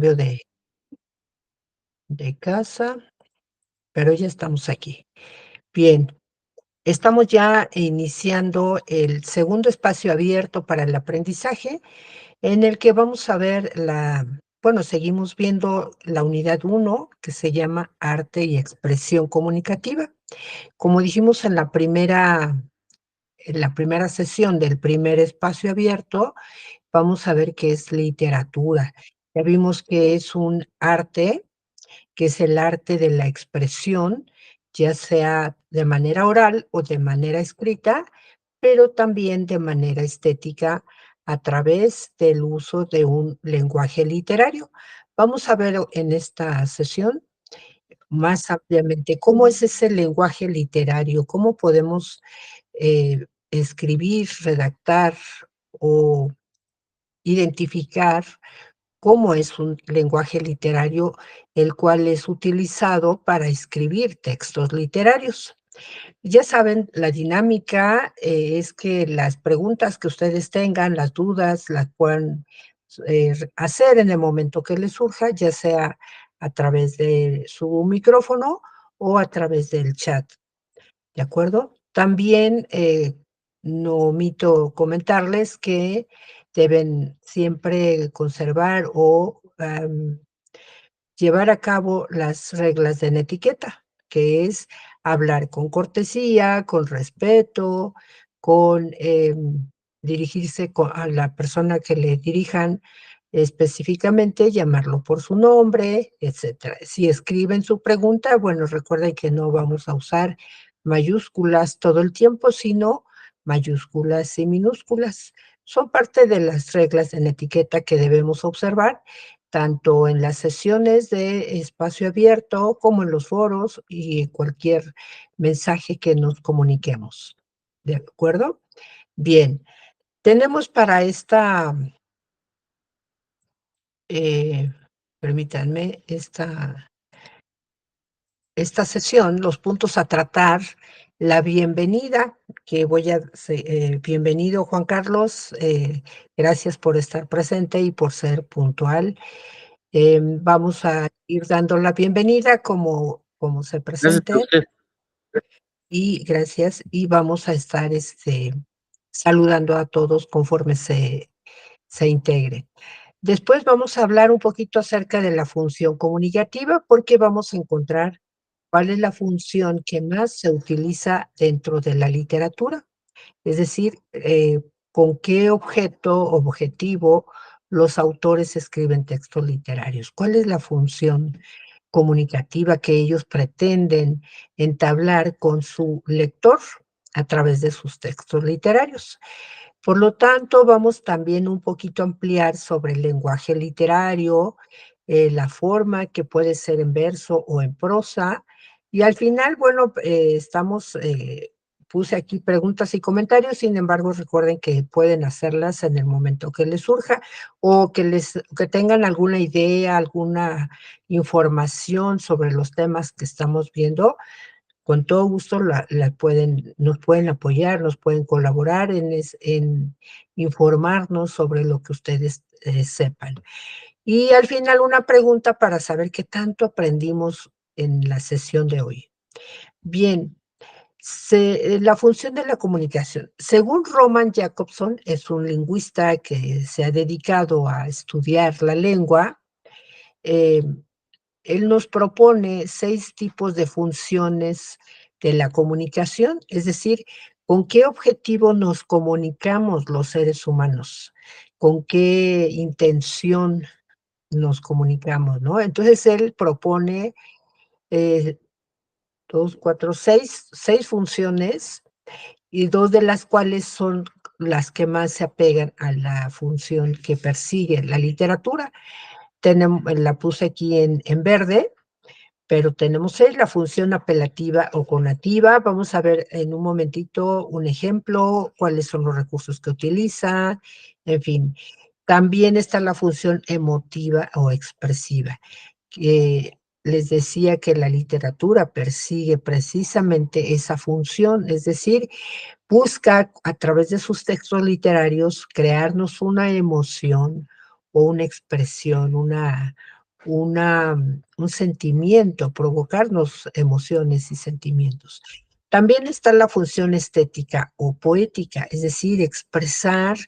de casa, pero ya estamos aquí. Bien, estamos ya iniciando el segundo espacio abierto para el aprendizaje, en el que vamos a ver seguimos viendo la unidad uno, que se llama Arte y Expresión Comunicativa. Como dijimos en la primera sesión del primer espacio abierto, vamos a ver qué es literatura. Ya vimos que es un arte, que es el arte de la expresión, ya sea de manera oral o de manera escrita, pero también de manera estética a través del uso de un lenguaje literario. Vamos a ver en esta sesión más ampliamente cómo es ese lenguaje literario, cómo podemos escribir, redactar o identificar cómo es un lenguaje literario, el cual es utilizado para escribir textos literarios. Ya saben, la dinámica es que las preguntas que ustedes tengan, las dudas, las puedan hacer en el momento que les surja, ya sea a través de su micrófono o a través del chat. ¿De acuerdo? También, no omito comentarles que deben siempre conservar o, llevar a cabo las reglas de etiqueta, que es hablar con cortesía, con respeto, con, dirigirse a la persona que le dirijan específicamente, llamarlo por su nombre, etcétera. Si escriben su pregunta, bueno, recuerden que no vamos a usar mayúsculas todo el tiempo, sino mayúsculas y minúsculas. Son parte de las reglas en etiqueta que debemos observar tanto en las sesiones de espacio abierto como en los foros y cualquier mensaje que nos comuniquemos. ¿De acuerdo? Bien, tenemos para eh, permítanme, esta sesión, los puntos a tratar, la bienvenida, que bienvenido Juan Carlos, gracias por estar presente y por ser puntual. Vamos a ir dando la bienvenida como se Gracias a presente usted. y gracias, y vamos a estar, saludando a todos conforme se integre. Después vamos a hablar un poquito acerca de la función comunicativa, porque vamos a encontrar cuál es la función que más se utiliza dentro de la literatura. Es decir, con qué objetivo los autores escriben textos literarios. ¿Cuál es la función comunicativa que ellos pretenden entablar con su lector a través de sus textos literarios? Por lo tanto, vamos también un poquito a ampliar sobre el lenguaje literario, la forma que puede ser en verso o en prosa, y al final, bueno, puse aquí preguntas y comentarios, sin embargo, recuerden que pueden hacerlas en el momento que les surja o que tengan alguna idea, alguna información sobre los temas que estamos viendo, con todo gusto nos pueden apoyar, nos pueden colaborar en informarnos sobre lo que ustedes sepan. Y al final una pregunta para saber qué tanto aprendimos en la sesión de hoy. Bien, la función de la comunicación. Según Roman Jacobson, es un lingüista que se ha dedicado a estudiar la lengua. eh, Él nos propone 6 tipos de funciones de la comunicación, es decir, ¿con qué objetivo nos comunicamos los seres humanos? ¿Con qué intención nos comunicamos, no? Entonces, él propone, 2, 4, 6 funciones, y 2 de las cuales son las que más se apegan a la función que persigue la literatura. La puse aquí en verde, pero tenemos 6, la función apelativa o conativa. Vamos a ver en un momentito un ejemplo, cuáles son los recursos que utiliza, en fin. También está la función emotiva o expresiva, que les decía que la literatura persigue precisamente esa función, es decir, busca a través de sus textos literarios crearnos una emoción, o una expresión, un sentimiento, provocarnos emociones y sentimientos. También está la función estética o poética, es decir, expresar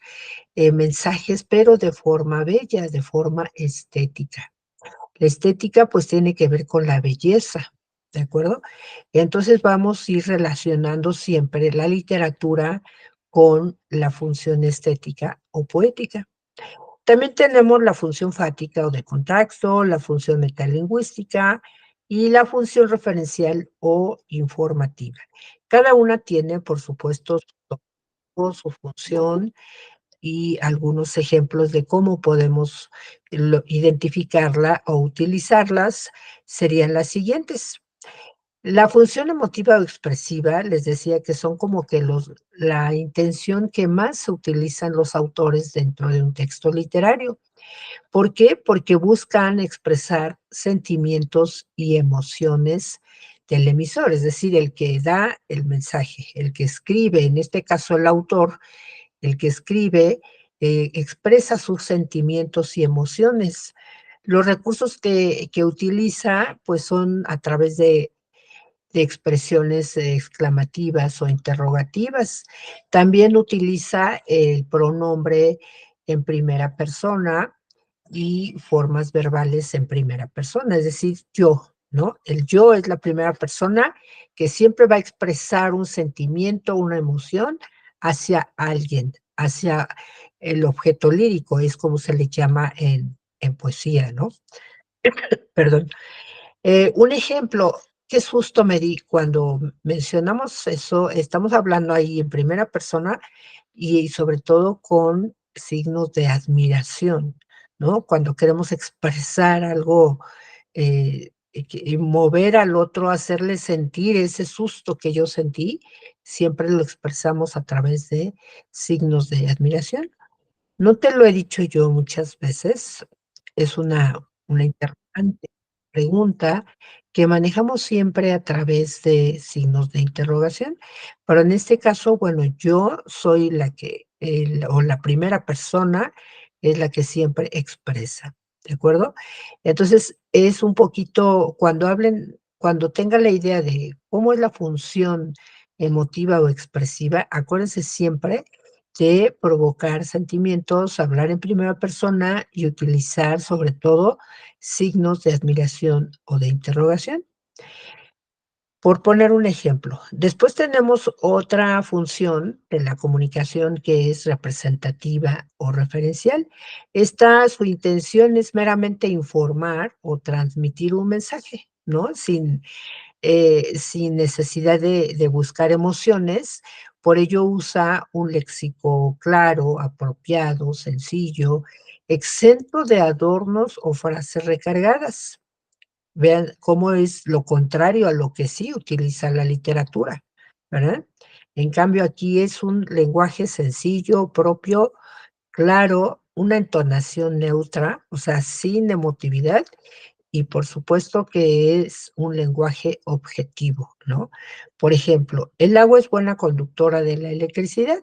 mensajes, pero de forma bella, de forma estética. La estética, pues, tiene que ver con la belleza, ¿de acuerdo? Entonces, vamos a ir relacionando siempre la literatura con la función estética o poética. También tenemos la función fática o de contexto, la función metalingüística y la función referencial o informativa. Cada una tiene, por supuesto, su función y algunos ejemplos de cómo podemos identificarla o utilizarlas serían las siguientes. La función emotiva o expresiva, les decía que son como que la intención que más se utilizan los autores dentro de un texto literario. ¿Por qué? Porque buscan expresar sentimientos y emociones del emisor, es decir, el que da el mensaje, el que escribe, en este caso el autor, el que escribe expresa sus sentimientos y emociones. Los recursos que utiliza, pues son a través de expresiones exclamativas o interrogativas. También utiliza el pronombre en primera persona y formas verbales en primera persona, es decir, yo, ¿no? El yo es la primera persona que siempre va a expresar un sentimiento, una emoción hacia alguien, hacia el objeto lírico, es como se le llama en poesía, ¿no? Perdón. Un ejemplo, qué susto me di cuando mencionamos eso, estamos hablando ahí en primera persona y sobre todo con signos de admiración, ¿no? Cuando queremos expresar algo, y mover al otro, hacerle sentir ese susto que yo sentí, siempre lo expresamos a través de signos de admiración. No te lo he dicho yo muchas veces, es una interrogante, pregunta que manejamos siempre a través de signos de interrogación, pero en este caso, bueno, yo soy la que, o la primera persona es la que siempre expresa, ¿de acuerdo? Entonces, es un poquito cuando tenga la idea de cómo es la función emotiva o expresiva, acuérdense siempre de provocar sentimientos, hablar en primera persona y utilizar, sobre todo, signos de admiración o de interrogación. Por poner un ejemplo, después tenemos otra función de la comunicación que es representativa o referencial. Esta, su intención es meramente informar o transmitir un mensaje, ¿no? Sin necesidad de buscar emociones, por ello usa un léxico claro, apropiado, sencillo, exento de adornos o frases recargadas. Vean cómo es lo contrario a lo que sí utiliza la literatura, ¿verdad? En cambio, aquí es un lenguaje sencillo, propio, claro, una entonación neutra, o sea, sin emotividad, y por supuesto que es un lenguaje objetivo, ¿no? Por ejemplo, el agua es buena conductora de la electricidad.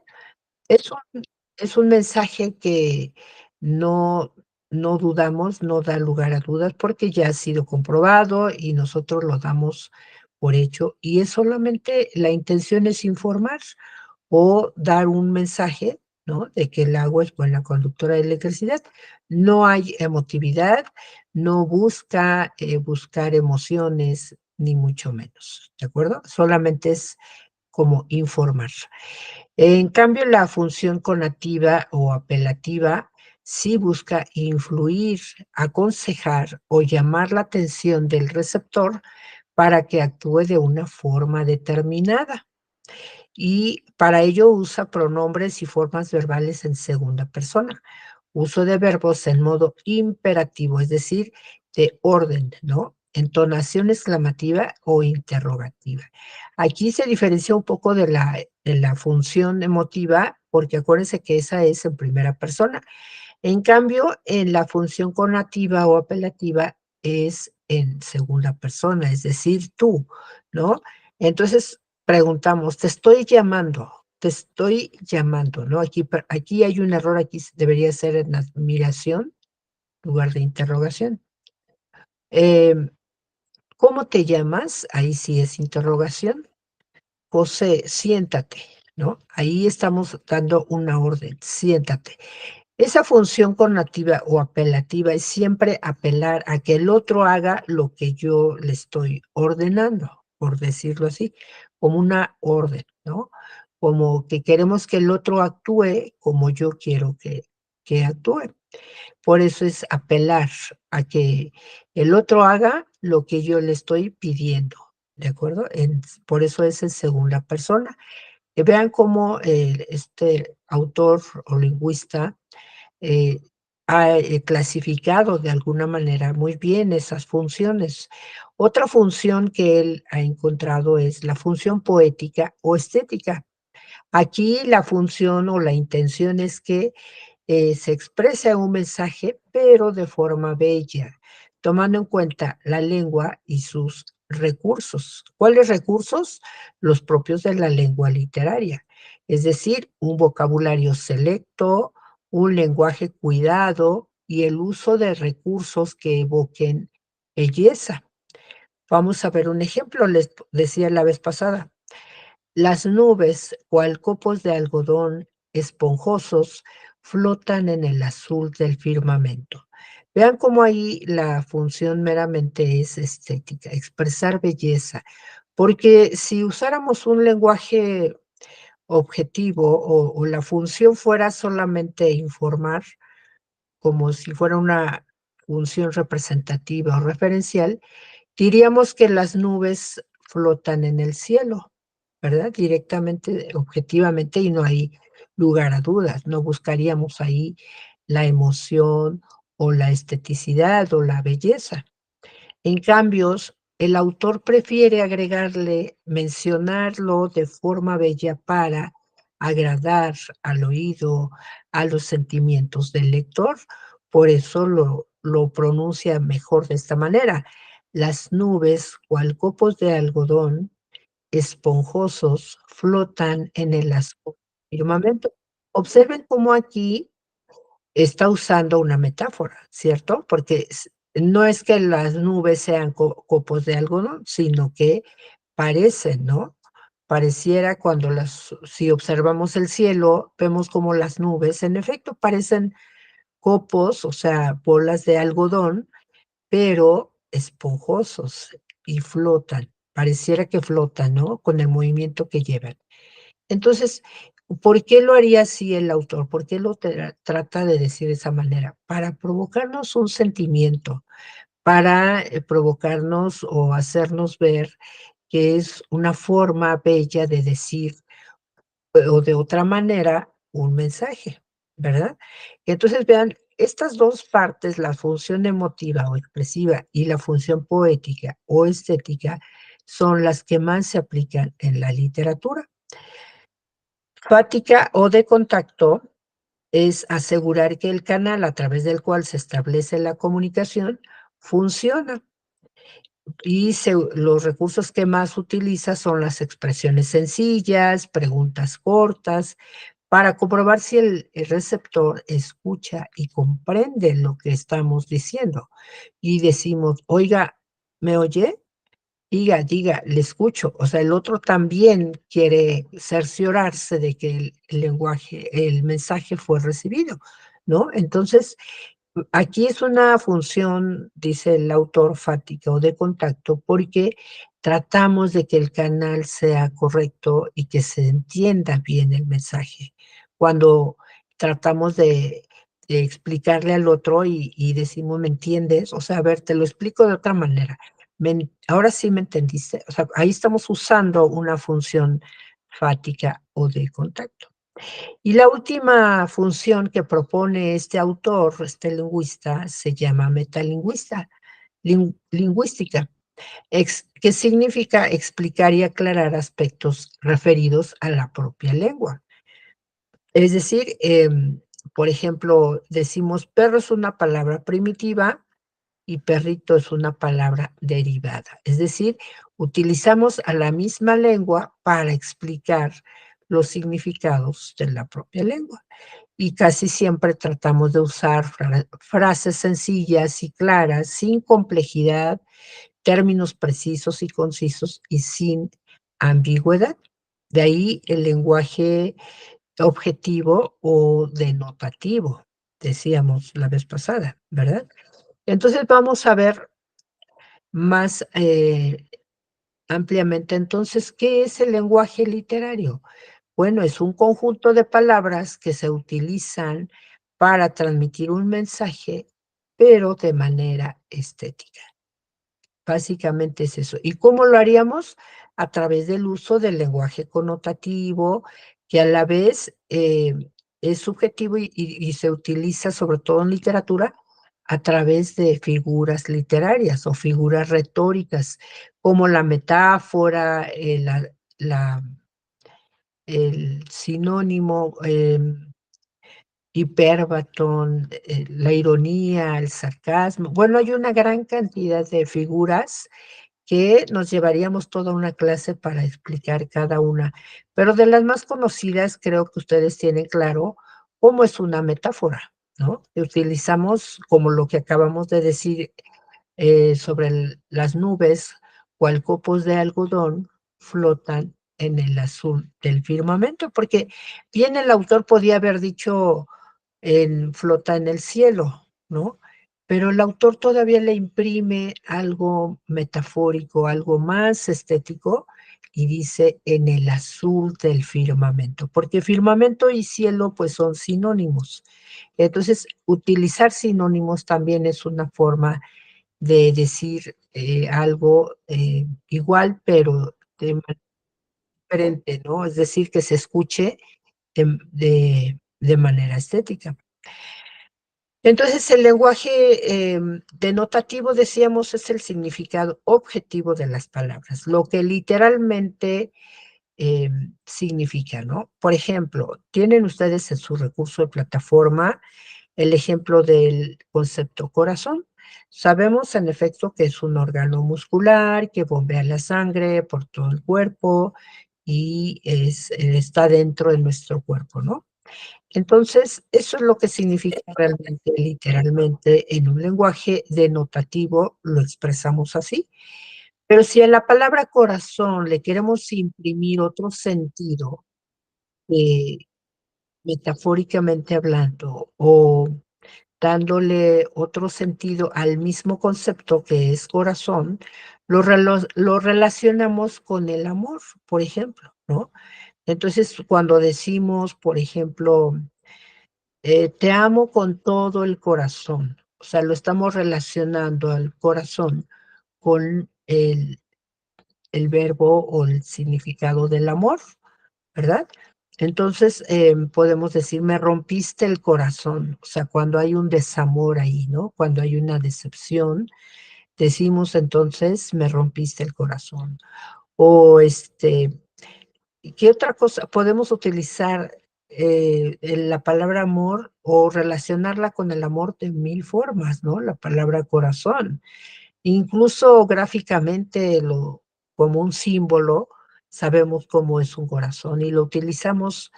Es un es un mensaje que no no dudamos, no da lugar a dudas, porque ya ha sido comprobado y nosotros lo damos por hecho, y es solamente la intención es informar o dar un mensaje, ¿no?, de que el agua es buena conductora de electricidad. No hay emotividad, no busca, buscar emociones, ni mucho menos, ¿de acuerdo? Solamente es como informar. En cambio, la función conativa o apelativa sí busca influir, aconsejar o llamar la atención del receptor para que actúe de una forma determinada. Y para ello usa pronombres y formas verbales en segunda persona. Uso de verbos en modo imperativo, es decir, de orden, ¿no? Entonación exclamativa o interrogativa. Aquí se diferencia un poco de la función emotiva, porque acuérdense que esa es en primera persona. En cambio, en la función conativa o apelativa es en segunda persona, es decir, tú, ¿no? Entonces, preguntamos: te estoy llamando", ¿no? Aquí hay un error, aquí debería ser en admiración, lugar de interrogación. Em, ¿Cómo te llamas? Ahí sí es interrogación. José, siéntate, ¿no? Ahí estamos dando una orden, siéntate. Esa función conativa o apelativa es siempre apelar a que el otro haga lo que yo le estoy ordenando, por decirlo así, como una orden, ¿no? Como que queremos que el otro actúe como yo quiero que actúe. Por eso es apelar a que el otro haga lo que yo le estoy pidiendo, ¿de acuerdo? Por eso es en segunda persona. Que vean cómo este autor o lingüista eh, ha clasificado de alguna manera muy bien esas funciones. Otra función que él ha encontrado es la función poética o estética. Aquí la función o la intención es que se expresa un mensaje, pero de forma bella, tomando en cuenta la lengua y sus recursos. ¿Cuáles recursos? Los propios de la lengua literaria, es decir, un vocabulario selecto, un lenguaje cuidado y el uso de recursos que evoquen belleza. Vamos a ver un ejemplo, les decía la vez pasada. Las nubes, cual copos de algodón esponjosos, flotan en el azul del firmamento. Vean cómo ahí la función meramente es estética, expresar belleza, porque si usáramos un lenguaje objetivo o la función fuera solamente informar, como si fuera una función representativa o referencial, diríamos que las nubes flotan en el cielo, ¿verdad? Directamente, objetivamente, y no hay lugar a dudas, no buscaríamos ahí la emoción o la esteticidad o la belleza. En cambios, el autor prefiere agregarle, mencionarlo de forma bella para agradar al oído, a los sentimientos del lector. Por eso lo pronuncia mejor de esta manera. Las nubes, cual copos de algodón, esponjosos, flotan en el azul firmamento. Observen cómo aquí está usando una metáfora, ¿cierto? Porque no es que las nubes sean copos de algodón, sino que parecen, ¿no? Pareciera cuando si observamos el cielo, vemos como las nubes, en efecto, parecen copos, o sea, bolas de algodón, pero esponjosos y flotan. Pareciera que flotan, ¿no? Con el movimiento que llevan. Entonces, ¿por qué lo haría así el autor? ¿Por qué lo trata de decir de esa manera? Para provocarnos un sentimiento, para provocarnos o hacernos ver que es una forma bella de decir o de otra manera un mensaje, ¿verdad? Entonces, vean, estas dos partes, la función emotiva o expresiva y la función poética o estética, son las que más se aplican en la literatura. Fática o de contacto es asegurar que el canal a través del cual se establece la comunicación funciona y los recursos que más utiliza son las expresiones sencillas, preguntas cortas, para comprobar si el receptor escucha y comprende lo que estamos diciendo. Y decimos, oiga, ¿me oye? Diga, le escucho. O sea, el otro también quiere cerciorarse de que el lenguaje, el mensaje fue recibido, ¿no? Entonces, aquí es una función, dice el autor, fática o de contacto, porque tratamos de que el canal sea correcto y que se entienda bien el mensaje. Cuando tratamos de explicarle al otro y decimos, ¿me entiendes? O sea, a ver, te lo explico de otra manera. Ahora sí me entendiste. O sea, ahí estamos usando una función fática o de contacto. Y la última función que propone este autor, este lingüista, se llama metalingüista, lingüística, que significa explicar y aclarar aspectos referidos a la propia lengua. Es decir, por ejemplo, decimos perro es una palabra primitiva y perrito es una palabra derivada. Es decir, utilizamos a la misma lengua para explicar los significados de la propia lengua. y casi siempre tratamos de usar frases sencillas y claras, sin complejidad, términos precisos y concisos y sin ambigüedad. De ahí el lenguaje objetivo o denotativo, decíamos la vez pasada, ¿verdad? Entonces vamos a ver más ampliamente entonces, ¿qué es el lenguaje literario? Bueno, es un conjunto de palabras que se utilizan para transmitir un mensaje, pero de manera estética. Básicamente es eso. ¿Y cómo lo haríamos? A través del uso del lenguaje connotativo, que a la vez, es subjetivo y se utiliza, sobre todo en literatura, a través de figuras literarias o figuras retóricas, como la metáfora, la el sinónimo, hipérbaton, la ironía, el sarcasmo. Bueno, hay una gran cantidad de figuras que nos llevaríamos toda una clase para explicar cada una, pero de las más conocidas creo que ustedes tienen claro cómo es una metáfora, ¿no? Que utilizamos como lo que acabamos de decir, sobre las nubes, cual copos de algodón flotan en el azul del firmamento, porque bien el autor podía haber dicho flota en el cielo, ¿no? Pero el autor todavía le imprime algo metafórico, algo más estético, y dice en el azul del firmamento, porque firmamento y cielo pues son sinónimos. Entonces, utilizar sinónimos también es una forma de decir algo igual, pero de manera diferente, ¿no? Es decir, que se escuche de manera estética. Entonces, el lenguaje denotativo, decíamos, es el significado objetivo de las palabras, lo que literalmente significa, ¿no? Por ejemplo, tienen ustedes en su recurso de plataforma el ejemplo del concepto corazón. Sabemos, en efecto, que es un órgano muscular que bombea la sangre por todo el cuerpo y está dentro de nuestro cuerpo, ¿no? Entonces, eso es lo que significa realmente, literalmente, en un lenguaje denotativo lo expresamos así. Pero si a la palabra corazón le queremos imprimir otro sentido, eh, metafóricamente hablando, o dándole otro sentido al mismo concepto que es corazón, lo relacionamos con el amor, por ejemplo, ¿no? Entonces, cuando decimos, por ejemplo, te amo con todo el corazón. O sea, lo estamos relacionando al corazón con el verbo o el significado del amor, ¿verdad? Entonces, podemos decir, me rompiste el corazón. O sea, cuando hay un desamor ahí, ¿no? Cuando hay una decepción, decimos entonces, me rompiste el corazón. O ¿y qué otra cosa? Podemos utilizar la palabra amor o relacionarla con el amor de mil formas, ¿no? La palabra corazón. Incluso gráficamente, como un símbolo, sabemos cómo es un corazón y lo utilizamos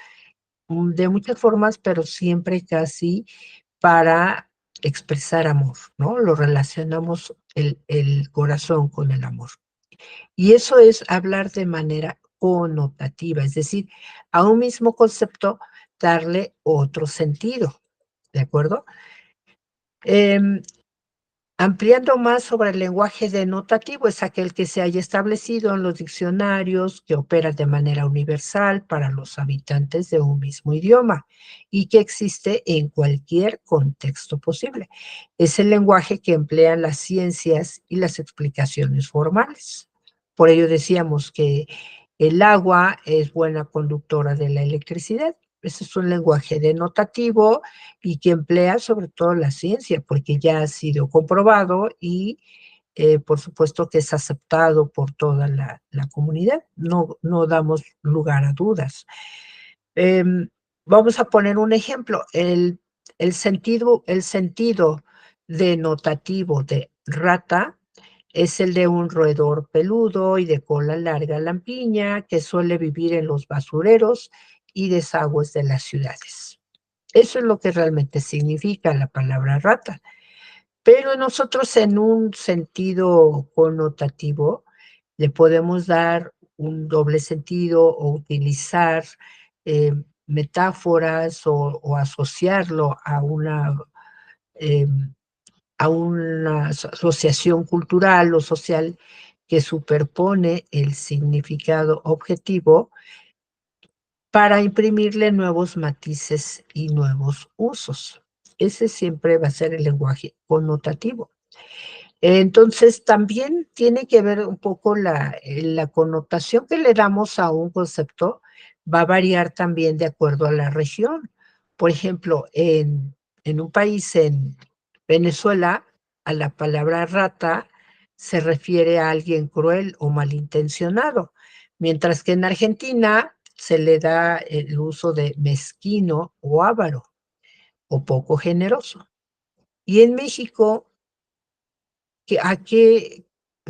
de muchas formas, pero siempre casi para expresar amor, ¿no? Lo relacionamos el corazón con el amor. Y eso es hablar de manera connotativa, es decir, a un mismo concepto darle otro sentido, ¿de acuerdo? Em, Ampliando más sobre el lenguaje denotativo, es aquel que se haya establecido en los diccionarios, que opera de manera universal para los habitantes de un mismo idioma y que existe en cualquier contexto posible. Es el lenguaje que emplean las ciencias y las explicaciones formales. Por ello decíamos que el agua es buena conductora de la electricidad. Ese es un lenguaje denotativo y que emplea sobre todo la ciencia, porque ya ha sido comprobado y por supuesto que es aceptado por toda la comunidad. No, no damos lugar a dudas. Em, Vamos a poner un ejemplo. El sentido denotativo de rata es el de un roedor peludo y de cola larga lampiña que suele vivir en los basureros y desagües de las ciudades. Eso es lo que realmente significa la palabra rata. Pero nosotros en un sentido connotativo le podemos dar un doble sentido o utilizar, metáforas o asociarlo em, a una asociación cultural o social que superpone el significado objetivo para imprimirle nuevos matices y nuevos usos. Ese siempre va a ser el lenguaje connotativo. Entonces, también tiene que ver un poco la connotación que le damos a un concepto, va a variar también de acuerdo a la región. Por ejemplo, en un país, en Venezuela, a la palabra rata se refiere a alguien cruel o malintencionado, mientras que en Argentina se le da el uso de mezquino o avaro o poco generoso. Y en México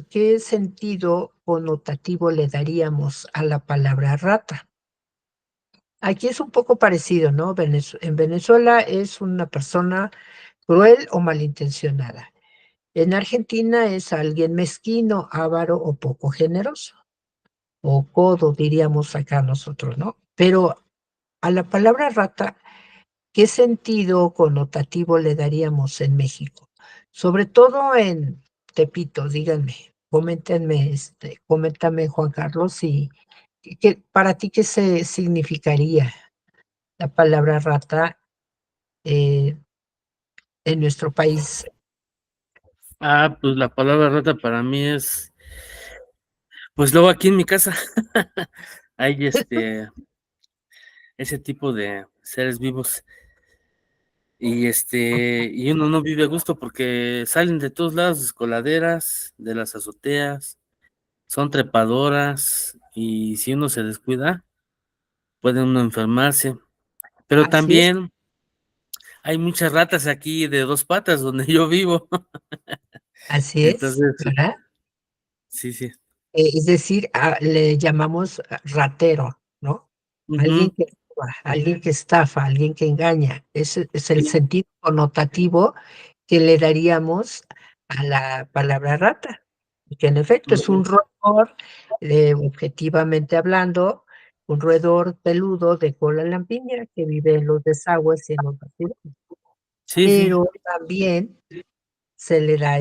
¿qué sentido connotativo le daríamos a la palabra rata? Aquí es un poco parecido, ¿no? En Venezuela es una persona cruel o malintencionada. En Argentina es alguien mezquino, avaro o poco generoso, o codo, diríamos acá nosotros, ¿no? Pero a la palabra rata, ¿qué sentido connotativo le daríamos en México? Sobre todo en Tepito, díganme, coméntame, Juan Carlos, y para ti, ¿qué se significaría la palabra rata eh, en nuestro país? Pues la palabra rata para mí es, pues luego aquí en mi casa hay ese tipo de seres vivos y uno no vive a gusto porque salen de todos lados, de coladeras, de las azoteas, son trepadoras y si uno se descuida, puede uno enfermarse. Pero Así es, también hay muchas ratas aquí de dos patas donde yo vivo. así es, Entonces, ¿verdad? sí, sí. Es decir, le llamamos ratero, ¿no? Alguien Ujú, que roba, alguien que estafa, alguien que engaña. Ese es el sí, sentido connotativo que le daríamos a la palabra rata. Y que en efecto es ujú, un roedor, objetivamente hablando, un roedor peludo de cola lampiña que vive en los desagües y en los basureros. sí, sí, Pero también se le da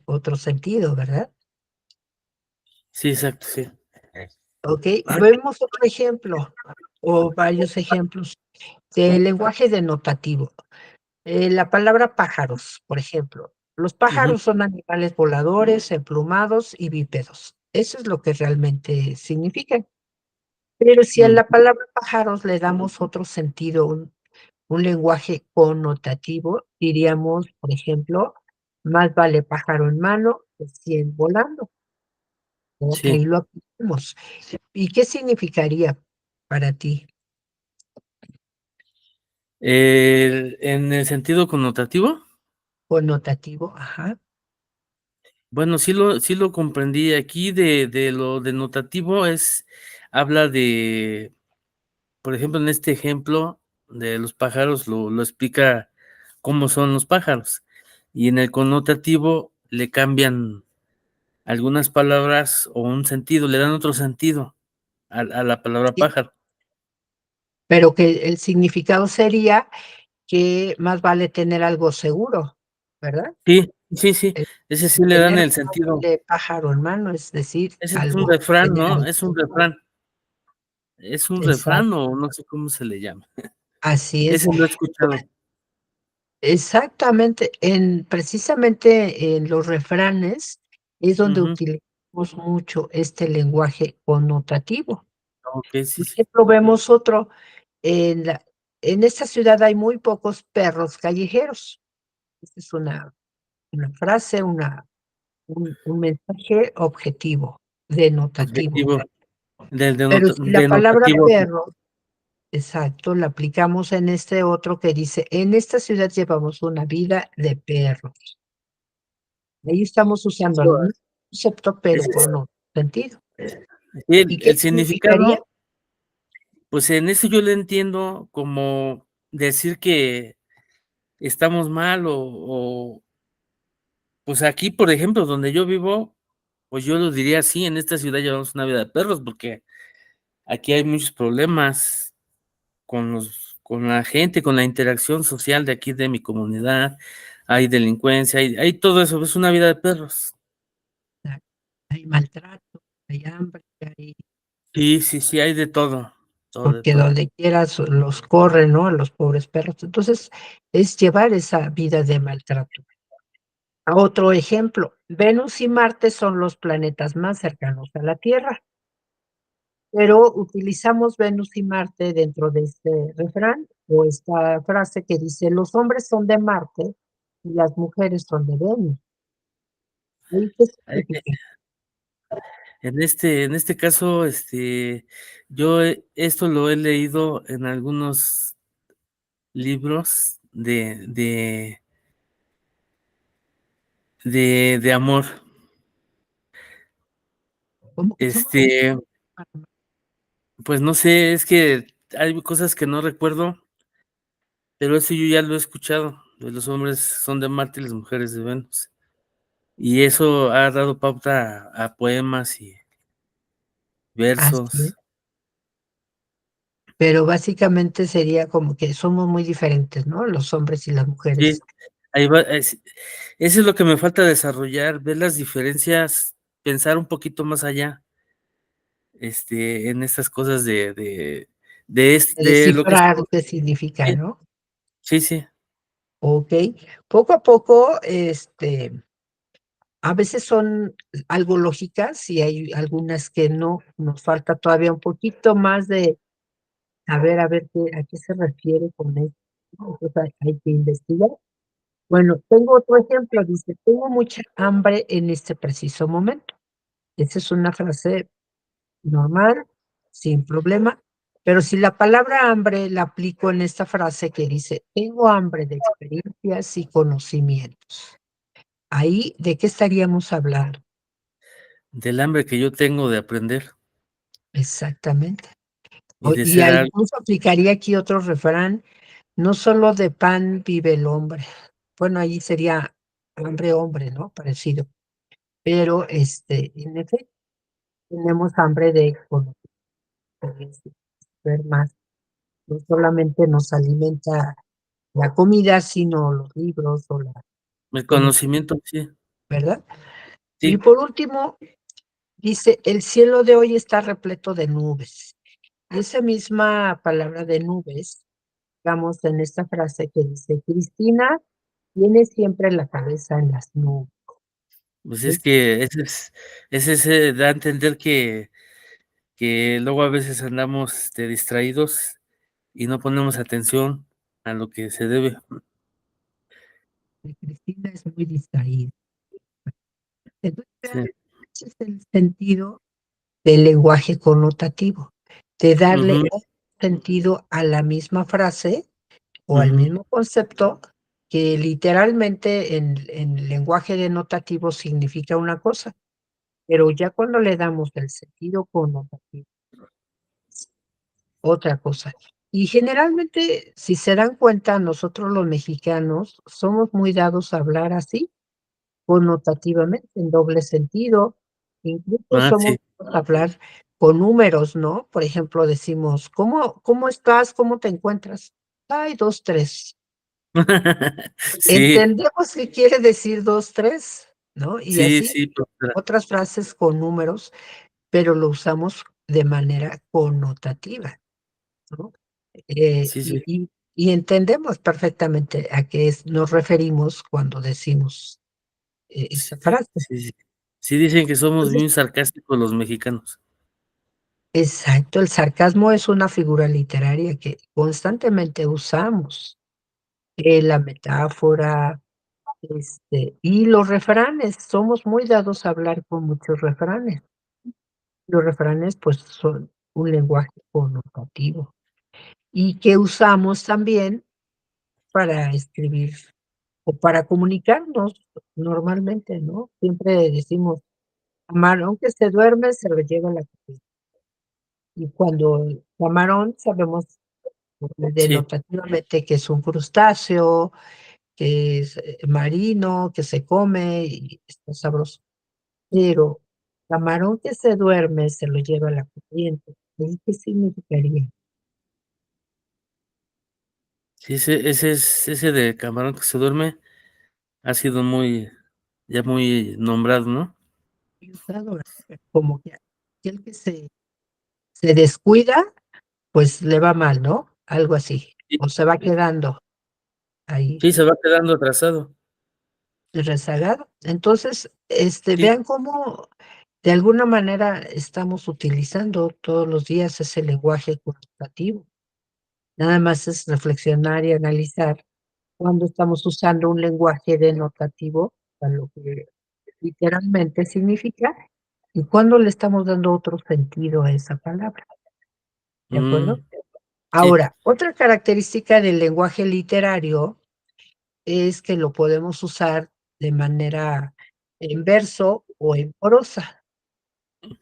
otro sentido, ¿verdad? sí, exacto, sí. ¿Ok? Vemos otro ejemplo o varios ejemplos del lenguaje denotativo. La palabra pájaros, por ejemplo. Los Ujú, pájaros son animales voladores, emplumados y bípedos. Eso es lo que realmente significan. Pero si a ujú, la palabra pájaros le damos otro sentido, un lenguaje connotativo, diríamos, por ejemplo, más vale pájaro en mano que 100 volando. ¿No? sí. Ahí lo aplicamos. ¿Y qué significaría para ti? En el sentido connotativo, Connotativo, ajá. bueno, sí lo comprendí. Aquí de lo denotativo habla de, por ejemplo, en este ejemplo de los pájaros lo explica cómo son los pájaros. Y en el connotativo le cambian algunas palabras o un sentido, le dan otro sentido a la palabra Sí, pájaro. pero que el significado sería que más vale tener algo seguro, ¿verdad? Sí, sí, sí, El ese sí le dan tener el más sentido. vale pájaro en mano, es decir, Ese es un algo, refrán, tener ¿no? algo Es un seguro. refrán. ¿Es un refrán Exacto, o no sé cómo se le llama? así es. Ese lo he escuchado. Exactamente, precisamente en los refranes es donde Ujú. utilizamos mucho este lenguaje connotativo. Okey, sí, Por sí. ejemplo, vemos otro, en la en esta ciudad hay muy pocos perros callejeros. Esa es una frase, un mensaje objetivo, denotativo. Objetivo del Pero si la palabra denotativo, sí. perro, exacto, la aplicamos en este otro que dice: "En esta ciudad llevamos una vida de perros". Ahí estamos usando el mismo concepto, pero Ese es con otro sentido. sí, ¿Y qué el significaría? significado, pues, en ese yo lo entiendo como decir que estamos mal o, pues, aquí, por ejemplo, donde yo vivo, pues, yo lo diría así, en esta ciudad llevamos una vida de perros, porque aquí hay muchos problemas con la gente, con la interacción social de aquí de mi comunidad, hay delincuencia, hay todo eso, es una vida de perros. Hay maltrato, hay hambre, hay Sí, sí, sí, hay todo, de porque todo. donde quieras los corren, ¿no? A los pobres perros. Entonces, es llevar esa vida de maltrato. A otro ejemplo, Venus y Marte son los planetas más cercanos a la Tierra, pero utilizamos Venus y Marte dentro de este refrán o esta frase que dice, los hombres son de Marte y las mujeres son de Venus. ¿Y qué Hay significa? en este caso, yo esto lo he leído en algunos libros de amor. ¿Cómo que somos de Este, pues, no sé, es que hay cosas que no recuerdo, pero eso yo ya lo he escuchado, de los hombres son de Marte y las mujeres de Venus. Y eso ha dado pauta a poemas y así? versos. Pero básicamente sería como que somos muy diferentes, ¿no? Los hombres y las Sí, mujeres. ahí va, eso es lo que me falta desarrollar, ver las diferencias, pensar un poquito más allá, en estas cosas de lo que Descifrar estamos qué significa, sí, ¿no? sí, sí, Okey. Poco a poco, a veces son algo lógicas y hay algunas que no. Nos falta todavía un poquito más de saber a ver qué a qué se refiere con esto, ¿no? Entonces hay que investigar. Bueno, tengo otro ejemplo, dice: "Tengo mucha hambre en este preciso momento". Esa es una frase normal, sin problema, pero si la palabra hambre la aplico en esta frase que dice: "Tengo hambre de experiencias y conocimientos". Ahí, ¿de qué estaríamos hablando? del hambre que yo tengo de aprender Exactamente. y de Y ser ahí algo incluso aplicaría aquí otro refrán: "No solo de pan vive el hombre". Bueno, ahí sería hambre, hombre, ¿no? Parecido. Pero, en efecto, tenemos hambre de conocer, de ver más. No solamente nos alimenta la comida, sino los libros o la el conocimiento, conocimiento, sí, ¿verdad? Y sí, por último, dice: "El cielo de hoy está repleto de nubes". Y esa misma palabra de nubes, digamos, en esta frase que dice: "Cristina tiene siempre la cabeza en las nubes". pues es Es que ese da a entender que luego a veces andamos, distraídos y no ponemos atención a lo que se debe. que Cristina es muy distraída. Entonces, Sí, realmente ese es el sentido del lenguaje connotativo, de darle ujú, un sentido a la misma frase o al ujú. mismo concepto que literalmente en lenguaje denotativo significa una cosa, pero ya cuando le damos el sentido connotativo, otra cosa. Y generalmente, si se dan cuenta, nosotros los mexicanos somos muy dados a hablar así, connotativamente, en doble sentido, incluso Ah, somos sí. dados a hablar con números, ¿no? Por ejemplo, decimos: "¿Cómo estás? ¿Cómo te encuentras?". Ay, 2 3. Sí, Entendemos qué quiere decir 2 3, ¿no? Y sí, así sí, pues, otras frases con números, pero lo usamos de manera connotativa, ¿no? Eh, sí, y sí, y y entendemos perfectamente a qué nos referimos cuando decimos, sí, esa frase. sí, sí. Sí dicen que somos Entonces muy sarcásticos los mexicanos. exacto, el sarcasmo es una figura literaria que constantemente usamos, la metáfora, y los refranes, somos muy dados a hablar con muchos refranes. Los refranes, pues, son un lenguaje connotativo, y que usamos también para escribir o para comunicarnos normalmente, ¿no? Siempre decimos: "Camarón que se duerme se lo lleva la corriente". Y cuando el camarón sabemos sí, denotativamente que es un crustáceo, que es marino, que se come y está sabroso. Pero camarón que se duerme se lo lleva la corriente. ¿Y qué significaría? sí, ese de camarón que se duerme ha sido ya muy nombrado, ¿no? Muy usado, ¿verdad? Como que aquel que se descuida, pues le va mal, ¿no? Algo así. Sí, O se va quedando ahí sí, se va quedando atrasado. rezagado. Entonces, Sí, vean cómo de alguna manera estamos utilizando todos los días ese lenguaje comunicativo. Nada más es reflexionar y analizar cuando estamos usando un lenguaje denotativo para lo que literalmente significa y cuando le estamos dando otro sentido a esa palabra, ¿de acuerdo? mm, sí, Ahora, otra característica del lenguaje literario es que lo podemos usar de manera en verso o en prosa.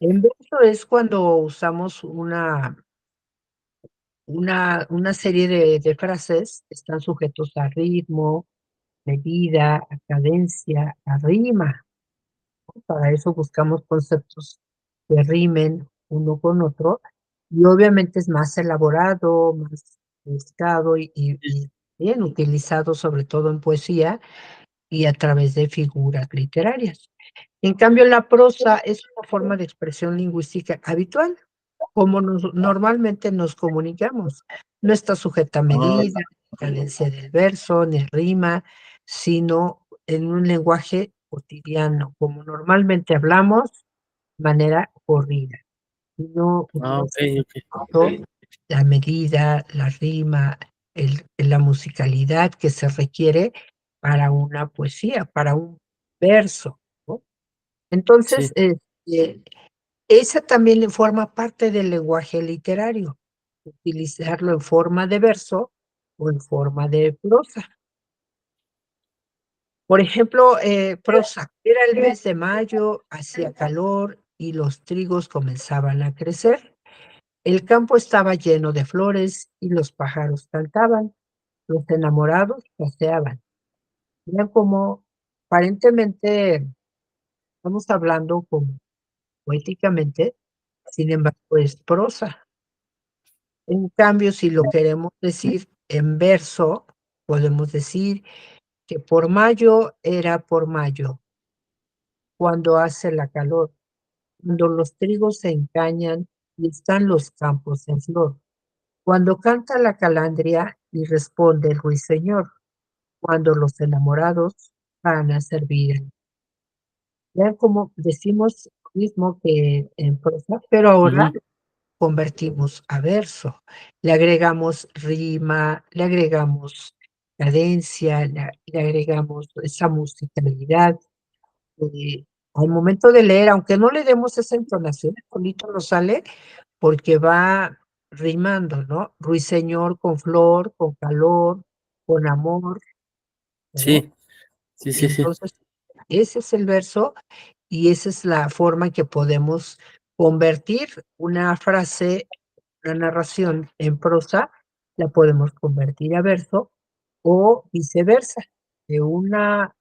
En verso es cuando usamos una serie de frases que están sujetos a ritmo, medida, a cadencia, a rima. Para eso buscamos conceptos que rimen uno con otro y obviamente es más elaborado, más buscado sí, y bien utilizado sobre todo en poesía y a través de figuras literarias. En cambio, la prosa es una forma de expresión lingüística habitual, como normalmente nos comunicamos. No está sujeta a ah, medida, cadencia del verso, ni rima, sino en un lenguaje cotidiano, como normalmente hablamos, de manera corrida. No okey, utilizamos okey. la medida, la rima, la musicalidad que se requiere para una poesía, para un verso, ¿no? Sí, Entonces, esa también le forma parte del lenguaje literario, utilizarlo en forma de verso o en forma de prosa. Por ejemplo, prosa. Era el mes de mayo, hacía calor y los trigos comenzaban a crecer. El campo estaba lleno de flores y los pájaros cantaban. Los enamorados paseaban. Vean como aparentemente estamos hablando como poéticamente, sin embargo es prosa. En cambio, si lo queremos decir en verso, podemos decir que por mayo era por mayo, cuando hace la calor, cuando los trigos se encañan y están los campos en flor, cuando canta la calandria y responde el ruiseñor, cuando los enamorados van a servir. Vean cómo decimos lo mismo que en prosa, pero ahora ujú, convertimos a verso. Le agregamos rima, le agregamos cadencia, le agregamos esa musicalidad. eh, Al momento de leer, aunque no le demos esa entonación, bonito nos sale porque va rimando, ¿no? Ruiseñor con flor, con calor, con amor, ¿no? sí, sí, Y sí, sí, entonces, ese es el verso y esa es la forma en que podemos convertir una frase, una narración en prosa, la podemos convertir a verso o viceversa. De una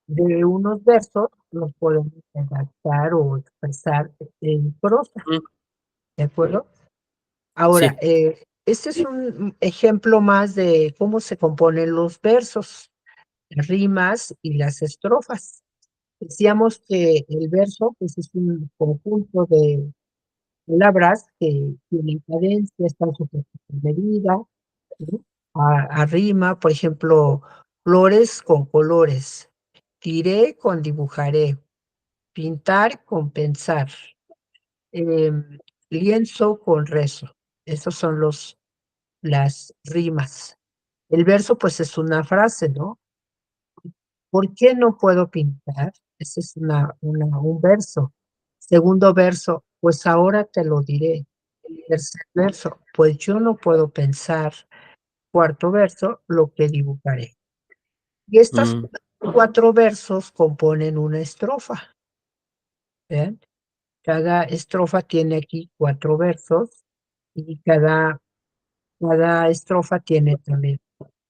de unos versos los podemos redactar o expresar en prosa, mm, ¿de acuerdo? Ahora, sí, este es un ejemplo más de cómo se componen los versos, las rimas y las estrofas. Decíamos que el verso, pues, es un conjunto de palabras que tienen cadencia, están sujetas a medida, ¿no? A rima, por ejemplo, flores con colores, tiré con dibujaré, pintar con pensar, lienzo con rezo. Esos son las rimas. El verso, pues, es una frase, ¿no? ¿Por qué no puedo pintar? Ese es un verso. Segundo verso, pues ahora te lo diré. Tercer verso, pues yo no puedo pensar. Cuarto verso, lo que dibujaré. Y estas mm, cuatro versos componen una estrofa. ¿Vean? Cada estrofa tiene aquí cuatro versos y cada cada estrofa tiene también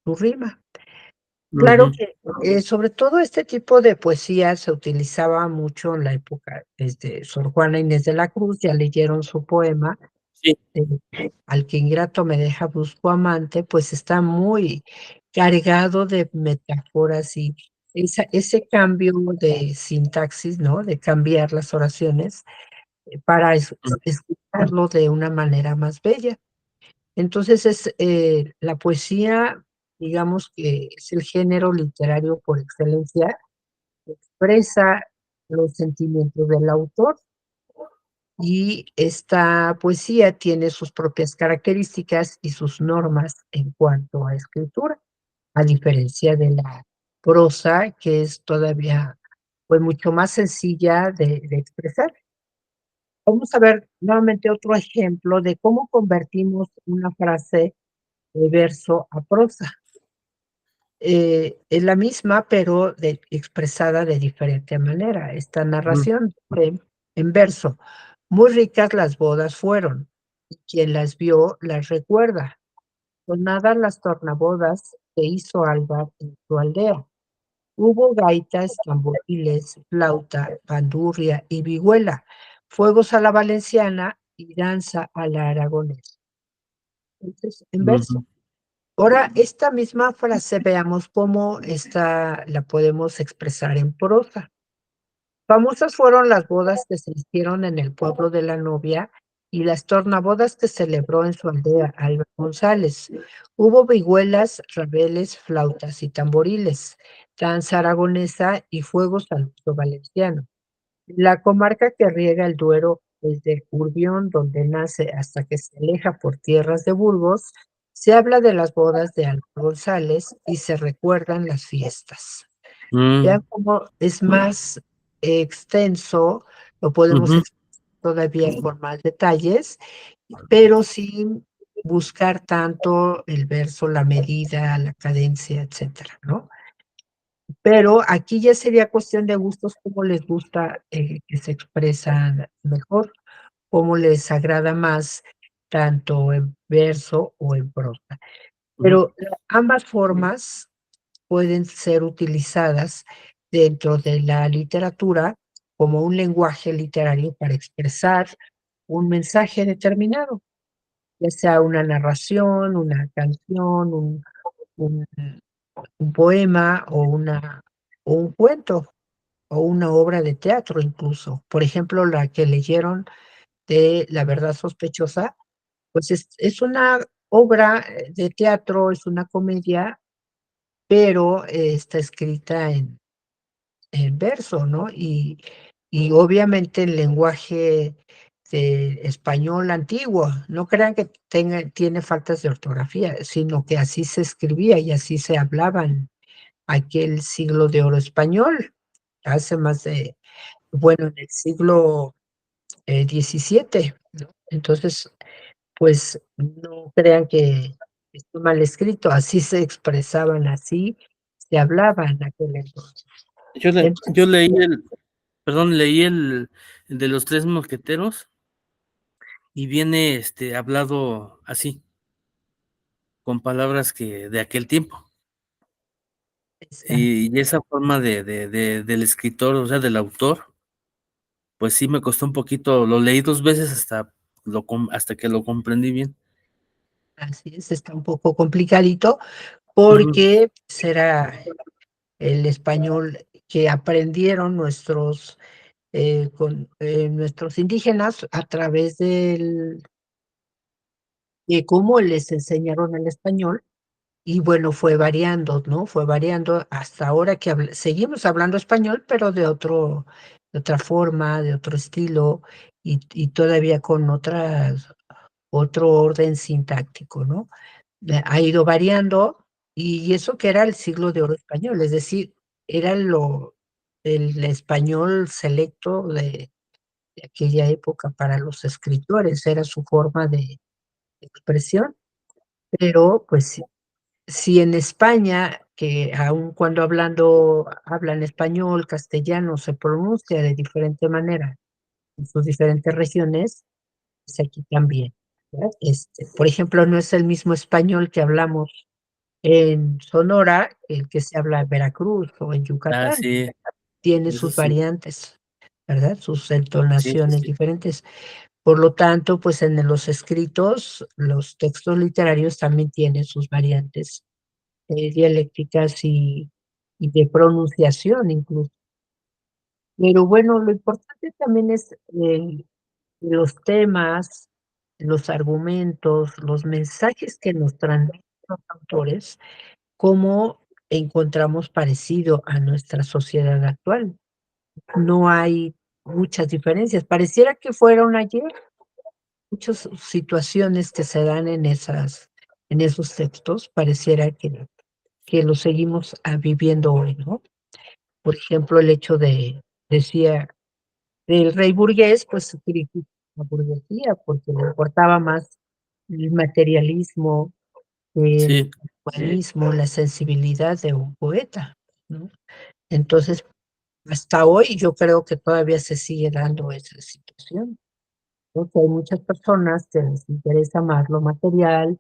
su rima. Claro Ujú. que, sobre todo este tipo de poesía se utilizaba mucho en la época, Sor Juana Inés de la Cruz, ya leyeron su poema, Sí. Al que ingrato me deja busco amante, pues está muy cargado de metáforas y ese cambio de sintaxis, ¿no? De cambiar las oraciones, para explicarlo de una manera más bella. Entonces la poesía, digamos que es el género literario por excelencia, expresa los sentimientos del autor y esta poesía tiene sus propias características y sus normas en cuanto a escritura, a diferencia de la prosa, que es todavía pues mucho más sencilla de expresar. Vamos a ver nuevamente otro ejemplo de cómo convertimos una frase de verso a prosa. Es la misma, pero expresada de diferente manera. Esta Ujú. narración en verso. Muy ricas las bodas fueron, y quien las vio las recuerda. Sonadas las tornabodas que hizo Alba en su aldea. Hubo gaitas, tamboriles, flauta, bandurria y vihuela, fuegos a la valenciana y danza a la aragonesa. Entonces, en verso. Ujú. Ahora, esta misma frase, veamos cómo esta la podemos expresar en prosa. Famosas fueron las bodas que se hicieron en el pueblo de la novia y las tornabodas que celebró en su aldea Alba González. Hubo vihuelas, rabeles, flautas y tamboriles, danza aragonesa y fuegos al uso valenciano. La comarca que riega el Duero desde Urbión, donde nace, hasta que se aleja por tierras de Burgos, se habla de las bodas de Alba González y se recuerdan las fiestas. Mm. Vean cómo es más extenso, lo podemos Ujú. explicar todavía con más detalles, pero sin buscar tanto el verso, la medida, la cadencia, etcétera, ¿no? Pero aquí ya sería cuestión de gustos, cómo les gusta, que se expresan mejor, cómo les agrada más, tanto en verso o en prosa. Ujú. Pero ambas formas pueden ser utilizadas dentro de la literatura como un lenguaje literario para expresar un mensaje determinado, ya sea una narración, una canción, un un poema o un cuento o una obra de teatro incluso. Por ejemplo, la que leyeron de La verdad sospechosa, pues es una obra, de teatro, es una comedia, pero, está escrita en verso, ¿no? Y obviamente el lenguaje de español antiguo, no crean que tiene faltas de ortografía, sino que así se escribía y así se hablaba en aquel siglo de oro español, hace más de bueno, en el siglo, XVII, ¿no? Entonces, pues, no crean que esté mal escrito, así se expresaban, así se hablaba en aquel entonces. Yo Entonces, leí leí el de los Tres Mosqueteros y viene, hablado así, con palabras que de aquel tiempo. esa Y esa forma de del escritor, o sea, del autor, pues sí me costó un poquito, lo leí 2 veces hasta que lo comprendí bien. así es, está un poco complicadito, Ujú. porque será el español que aprendieron nuestros indígenas a través de cómo les enseñaron el español. Y bueno, fue variando, ¿no? Fue variando hasta ahora que seguimos hablando español, pero de otra forma, de otro estilo, y todavía con otro orden sintáctico, ¿no? Ha ido variando, y eso que era el siglo de oro español, es decir, era el español selecto de aquella época para los escritores, era su forma de expresión, pero pues sí. Si en España, que aun cuando hablan español, castellano, se pronuncia de diferente manera en sus diferentes regiones, pues aquí también. ¿verdad? Por ejemplo, no es el mismo español que hablamos en Sonora, el que se habla en Veracruz o en Ah, Yucatán. sí, Tiene eso sus sí. variantes, ¿verdad? Sus Sí, sí, entonaciones sí. diferentes. Por lo tanto, pues en los escritos, los textos literarios también tienen sus variantes dialécticas y de pronunciación incluso. Pero bueno, lo importante también es los temas, los argumentos, los mensajes que nos transmiten los autores, cómo encontramos parecido a nuestra sociedad actual. No hay muchas diferencias. Pareciera que fueron ayer, muchas situaciones que se dan en esos textos, pareciera que lo seguimos viviendo hoy, ¿no? Por ejemplo, el hecho decía, del rey burgués, pues critica la burguesía, porque le importaba más el materialismo, el Sí, humanismo, la sensibilidad de un poeta, ¿no? Entonces, hasta hoy yo creo que todavía se sigue dando esa situación, ¿no? Que hay muchas personas que les interesa más lo material,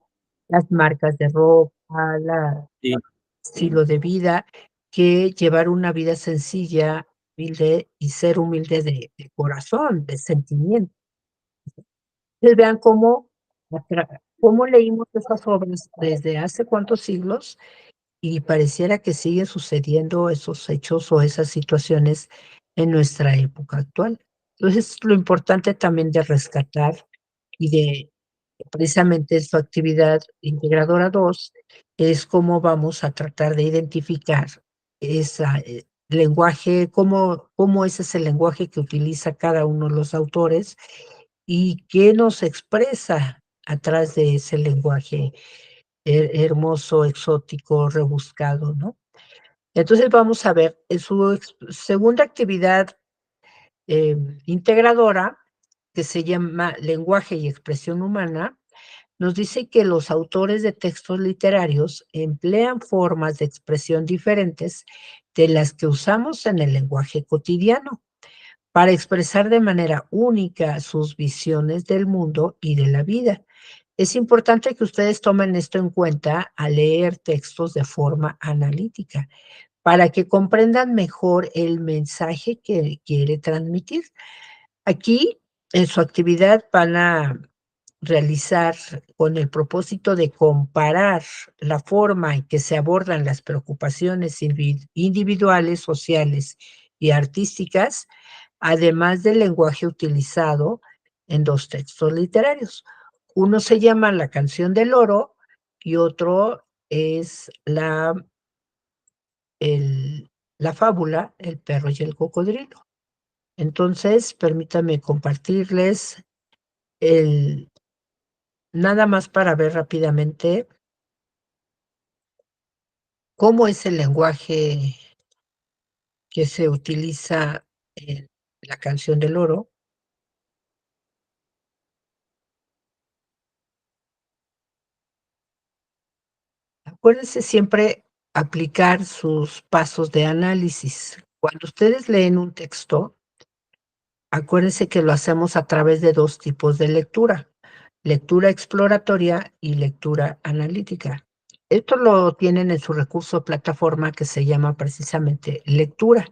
las marcas de ropa, la sí, estilo de vida, que llevar una vida sencilla, humilde y ser humilde de corazón, de sentimiento. Entonces vean cómo leímos esas obras desde hace cuántos siglos y pareciera que siguen sucediendo esos hechos o esas situaciones en nuestra época actual. Entonces, lo importante también de rescatar y de precisamente su actividad integradora 2 es cómo vamos a tratar de identificar esa lenguaje, cómo ese es el lenguaje que utiliza cada uno de los autores y qué nos expresa atrás de ese lenguaje hermoso, exótico, rebuscado, ¿no? Entonces vamos a ver, en su segunda actividad integradora, que se llama Lenguaje y Expresión Humana, nos dice que los autores de textos literarios emplean formas de expresión diferentes de las que usamos en el lenguaje cotidiano para expresar de manera única sus visiones del mundo y de la vida. Es importante que ustedes tomen esto en cuenta al leer textos de forma analítica, para que comprendan mejor el mensaje que quiere transmitir. Aquí, en su actividad, van a realizar con el propósito de comparar la forma en que se abordan las preocupaciones individuales, sociales y artísticas, además del lenguaje utilizado en dos textos literarios. Uno se llama La canción del oro y otro es la fábula El perro y el cocodrilo. Entonces, permítame compartirles el, nada más para ver rápidamente cómo es el lenguaje que se utiliza en la canción del oro. Acuérdense siempre aplicar sus pasos de análisis. Cuando ustedes leen un texto, acuérdense que lo hacemos a través de dos tipos de lectura: lectura exploratoria y lectura analítica. Esto lo tienen en su recurso plataforma que se llama precisamente lectura.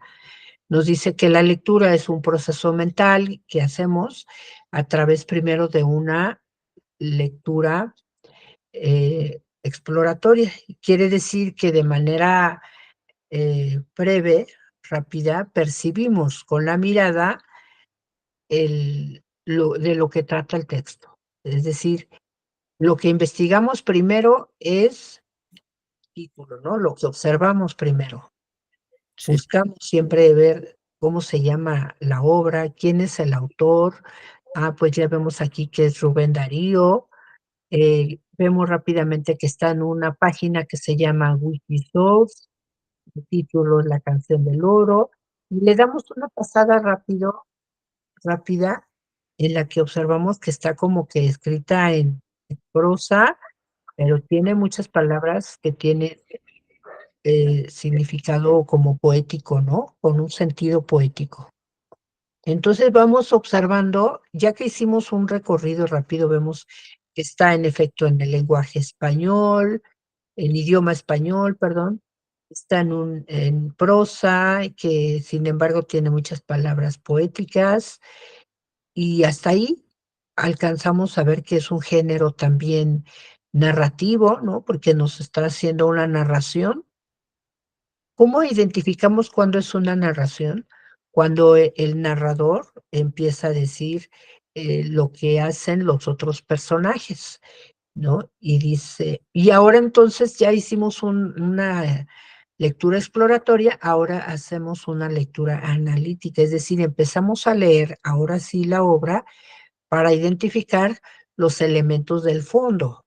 Nos dice que la lectura es un proceso mental que hacemos a través primero de una lectura exploratoria. Quiere decir que de manera breve, rápida, percibimos con la mirada de lo que trata el texto. Es decir, lo que investigamos primero es título, ¿no? Lo que observamos primero. sí, Buscamos siempre ver cómo se llama la obra, quién es el autor. Ah, pues ya vemos aquí que es Rubén Darío. Vemos rápidamente que está en una página que se llama Wikisource, el título es La canción del oro, y le damos una pasada rápida, en la que observamos que está como que escrita en prosa, pero tiene muchas palabras que tienen significado como poético, ¿no? Con un sentido poético. Entonces vamos observando, ya que hicimos un recorrido rápido, vemos que está en efecto en el lenguaje español, en idioma español, perdón, está en prosa, que sin embargo tiene muchas palabras poéticas, y hasta ahí alcanzamos a ver que es un género también narrativo, ¿no? Porque nos está haciendo una narración. ¿Cómo identificamos cuándo es una narración? Cuando el narrador empieza a decir lo que hacen los otros personajes, ¿no? Y dice, y ahora entonces ya hicimos una lectura exploratoria, ahora hacemos una lectura analítica, es decir, empezamos a leer ahora sí la obra para identificar los elementos del fondo.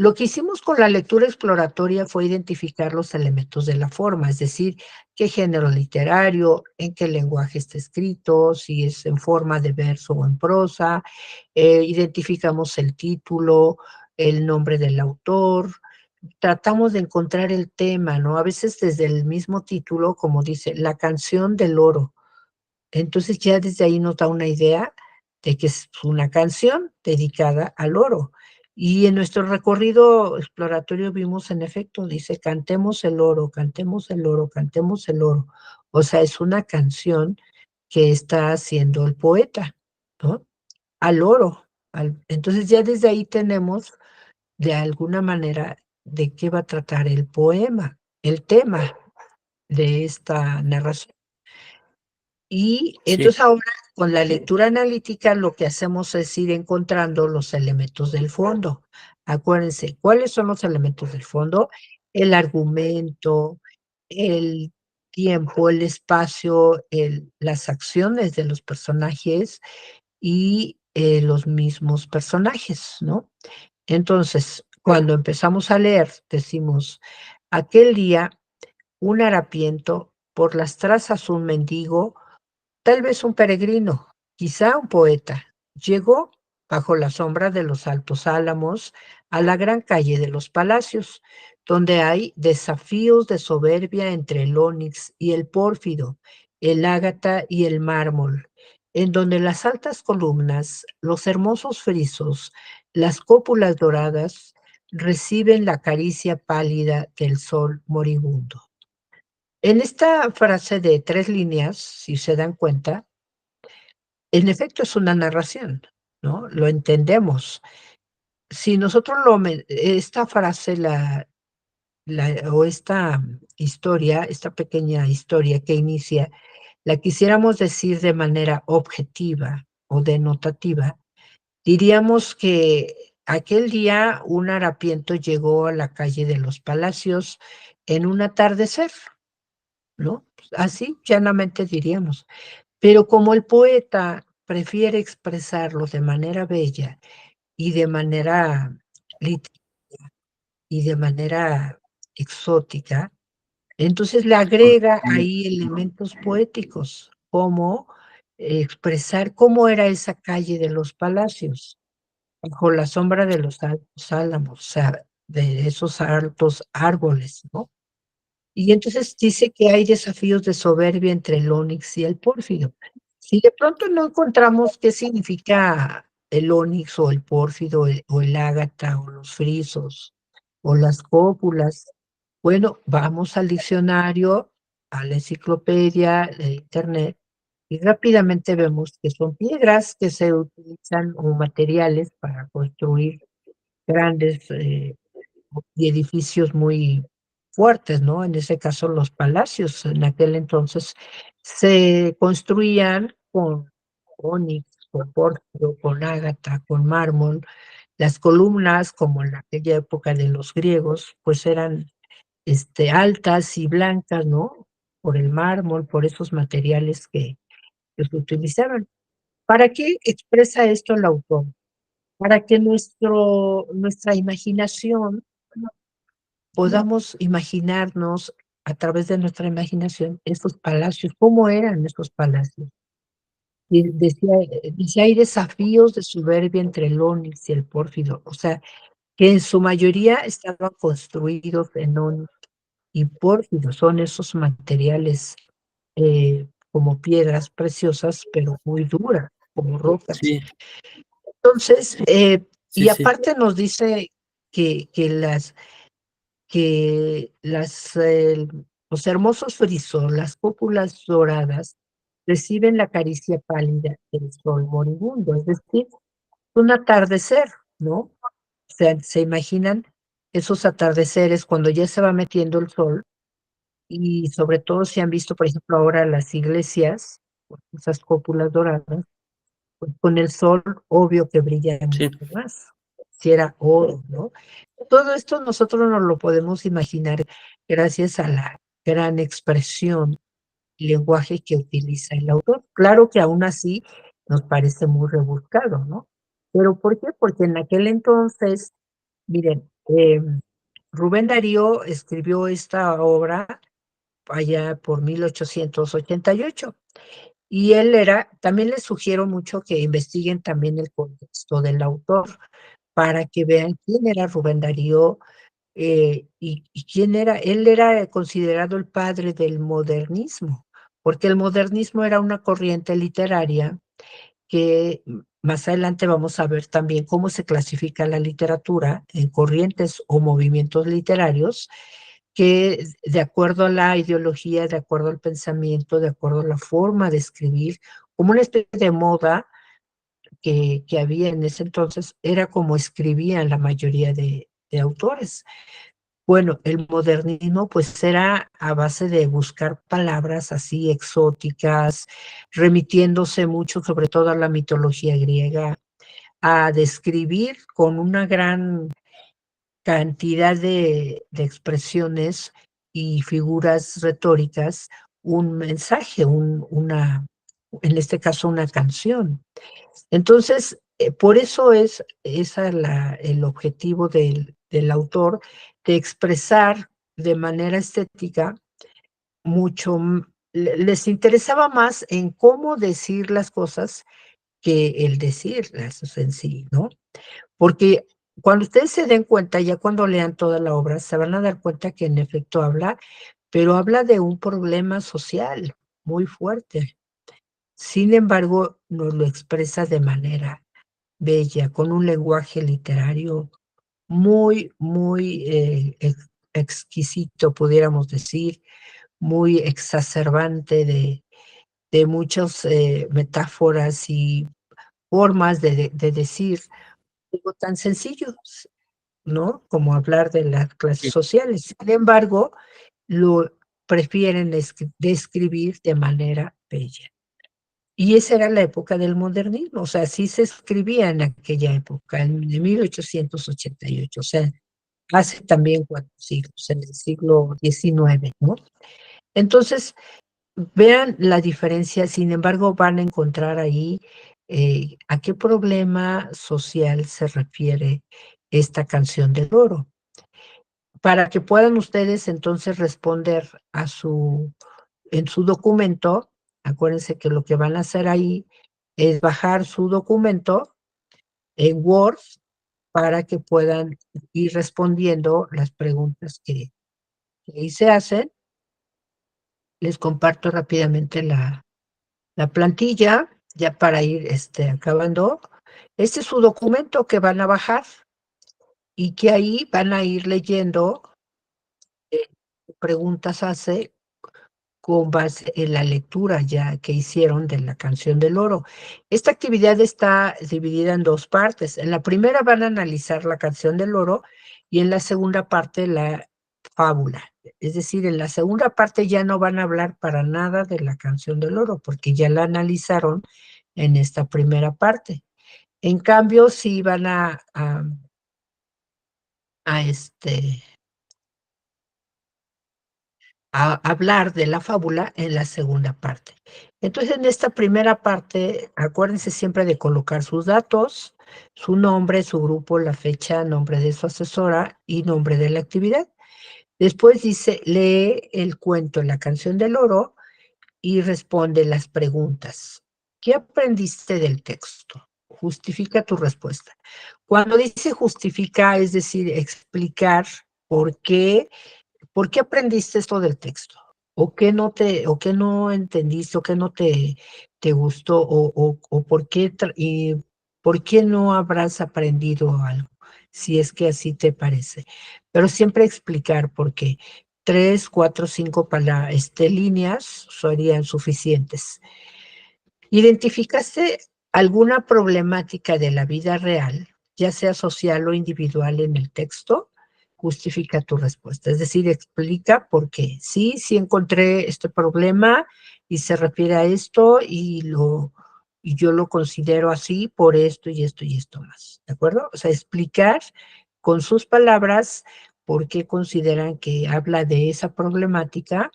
Lo que hicimos con la lectura exploratoria fue identificar los elementos de la forma, es decir, qué género literario, en qué lenguaje está escrito, si es en forma de verso o en prosa, identificamos el título, el nombre del autor, tratamos de encontrar el tema, ¿no? A veces desde el mismo título, como dice, la canción del oro. Entonces ya desde ahí nos da una idea de que es una canción dedicada al oro. Y en nuestro recorrido exploratorio vimos en efecto, dice, cantemos el oro, cantemos el oro, cantemos el oro. O sea, es una canción que está haciendo el poeta, ¿no? Al oro. Entonces ya desde ahí tenemos de alguna manera de qué va a tratar el poema, el tema de esta narración. Y Sí, entonces ahora con la lectura analítica lo que hacemos es ir encontrando los elementos del fondo. Acuérdense, ¿cuáles son los elementos del fondo? El argumento, el tiempo, el espacio, las acciones de los personajes y los mismos personajes, ¿no? Entonces, cuando empezamos a leer, decimos, aquel día un harapiento, por las trazas un mendigo, tal vez un peregrino, quizá un poeta, llegó bajo la sombra de los altos álamos a la gran calle de los palacios, donde hay desafíos de soberbia entre el ónix y el pórfido, el ágata y el mármol, en donde las altas columnas, los hermosos frisos, las cópulas doradas reciben la caricia pálida del sol moribundo. En esta frase de 3 líneas, si se dan cuenta, en efecto es una narración, ¿no? Lo entendemos. Si nosotros esta frase o esta historia, esta pequeña historia que inicia, la quisiéramos decir de manera objetiva o denotativa, diríamos que aquel día un harapiento llegó a la calle de los Palacios en un atardecer, ¿no? Así llanamente diríamos. Pero como el poeta prefiere expresarlo de manera bella y de manera lit y de manera exótica, entonces le agrega ahí elementos poéticos, como expresar cómo era esa calle de los Palacios, bajo la sombra de los altos álamos, o sea, de esos altos árboles, ¿no? Y entonces dice que hay desafíos de soberbia entre el ónix y el pórfido. Si de pronto no encontramos qué significa el ónix o el pórfido o el ágata o los frisos o las cópulas, bueno, vamos al diccionario, a la enciclopedia de internet y rápidamente vemos que son piedras que se utilizan como materiales para construir grandes y edificios muy fuertes, ¿no? En ese caso, los palacios en aquel entonces se construían con ónix, con pórfido, con ágata, con mármol. Las columnas, como en aquella época de los griegos, pues eran altas y blancas, ¿no? Por el mármol, por esos materiales que se utilizaban. ¿Para qué expresa esto el autor? Para que nuestra imaginación podamos imaginarnos a través de nuestra imaginación estos palacios, cómo eran estos palacios. Y decía, hay desafíos de soberbia entre el ónix y el pórfido, o sea, que en su mayoría estaban construidos en ónix y pórfido, son esos materiales como piedras preciosas, pero muy duras, como rocas. sí, Entonces, Sí, Y sí. aparte nos dice que los hermosos frisos, las cúpulas doradas, reciben la caricia pálida del sol moribundo, es decir, un atardecer, ¿no? O sea, se imaginan esos atardeceres cuando ya se va metiendo el sol y sobre todo si han visto, por ejemplo, ahora las iglesias, esas cúpulas doradas, pues con el sol, obvio que brilla Sí, mucho más, si era oro, ¿no? Todo esto nosotros nos lo podemos imaginar gracias a la gran expresión, lenguaje que utiliza el autor. Claro que aún así nos parece muy rebuscado, ¿no? ¿Pero por qué? Porque en aquel entonces, miren, Rubén Darío escribió esta obra allá por 1888. Y él era, también les sugiero mucho que investiguen también el contexto del autor para que vean quién era Rubén Darío y quién era. Él era considerado el padre del modernismo, porque el modernismo era una corriente literaria que más adelante vamos a ver también cómo se clasifica la literatura en corrientes o movimientos literarios que de acuerdo a la ideología, de acuerdo al pensamiento, de acuerdo a la forma de escribir, como una especie de moda que había en ese entonces, era como escribían la mayoría de autores. Bueno, el modernismo pues era a base de buscar palabras así exóticas, remitiéndose mucho sobre todo a la mitología griega, a describir con una gran cantidad de expresiones y figuras retóricas un mensaje, en este caso una canción. Entonces, por eso es esa el objetivo del autor de expresar de manera estética mucho, les interesaba más en cómo decir las cosas que el decirlas en sí, ¿no? Porque cuando ustedes se den cuenta, ya cuando lean toda la obra, se van a dar cuenta que en efecto habla, pero habla de un problema social muy fuerte. Sin embargo, nos lo expresa de manera bella, con un lenguaje literario muy, muy exquisito, pudiéramos decir, muy exacerbante de muchas metáforas y formas de decir algo tan sencillo, ¿no? Como hablar de las clases sí. sociales. Sin embargo, lo prefieren describir de manera bella. Y esa era la época del modernismo, o sea, así se escribía en aquella época, en 1888, o sea, hace también 4 siglos, en el siglo XIX, ¿no? Entonces, vean la diferencia, sin embargo, van a encontrar ahí a qué problema social se refiere esta canción del oro, para que puedan ustedes entonces responder en su documento. Acuérdense que lo que van a hacer ahí es bajar su documento en Word para que puedan ir respondiendo las preguntas que ahí se hacen. Les comparto rápidamente la plantilla, ya para ir acabando. Este es su documento que van a bajar y que ahí van a ir leyendo qué preguntas hace con base en la lectura ya que hicieron de la canción del oro. Esta actividad está dividida en dos partes. En la primera van a analizar la canción del oro y en la segunda parte la fábula. Es decir, en la segunda parte ya no van a hablar para nada de la canción del oro porque ya la analizaron en esta primera parte. En cambio, sí van a a hablar de la fábula en la segunda parte. Entonces, en esta primera parte, acuérdense siempre de colocar sus datos, su nombre, su grupo, la fecha, nombre de su asesora y nombre de la actividad. Después dice, lee el cuento La canción del oro y responde las preguntas. ¿Qué aprendiste del texto? Justifica tu respuesta. Cuando dice justifica, es decir, explicar por qué ¿por qué aprendiste esto del texto? O qué no entendiste, o qué no te gustó, o por qué ¿Por qué no habrás aprendido algo? Si es que así te parece. Pero siempre explicar por qué. 3, 4, 5 líneas serían suficientes. ¿Identificaste alguna problemática de la vida real, ya sea social o individual en el texto? Justifica tu respuesta, es decir, explica por qué. Sí, sí encontré este problema y se refiere a esto y yo lo considero así por esto y esto y esto más, ¿de acuerdo? O sea, explicar con sus palabras por qué consideran que habla de esa problemática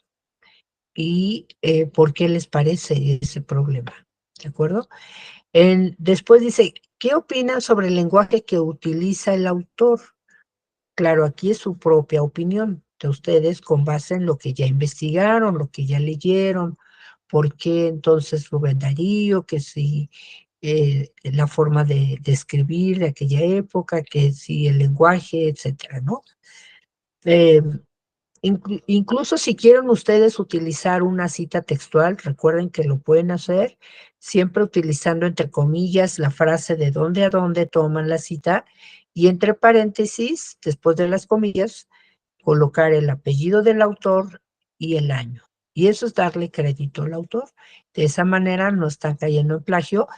y por qué les parece ese problema, ¿de acuerdo? Después dice, ¿qué opinan sobre el lenguaje que utiliza el autor? Claro, aquí es su propia opinión de ustedes con base en lo que ya investigaron, lo que ya leyeron, por qué entonces Rubén Darío, que si la forma de escribir de aquella época, que si el lenguaje, etcétera, ¿no? Eh, Incluso si quieren ustedes utilizar una cita textual, recuerden que lo pueden hacer siempre utilizando entre comillas la frase de dónde a dónde toman la cita y entre paréntesis, después de las comillas, colocar el apellido del autor y el año. Y eso es darle crédito al autor. De esa manera no están cayendo en plagio,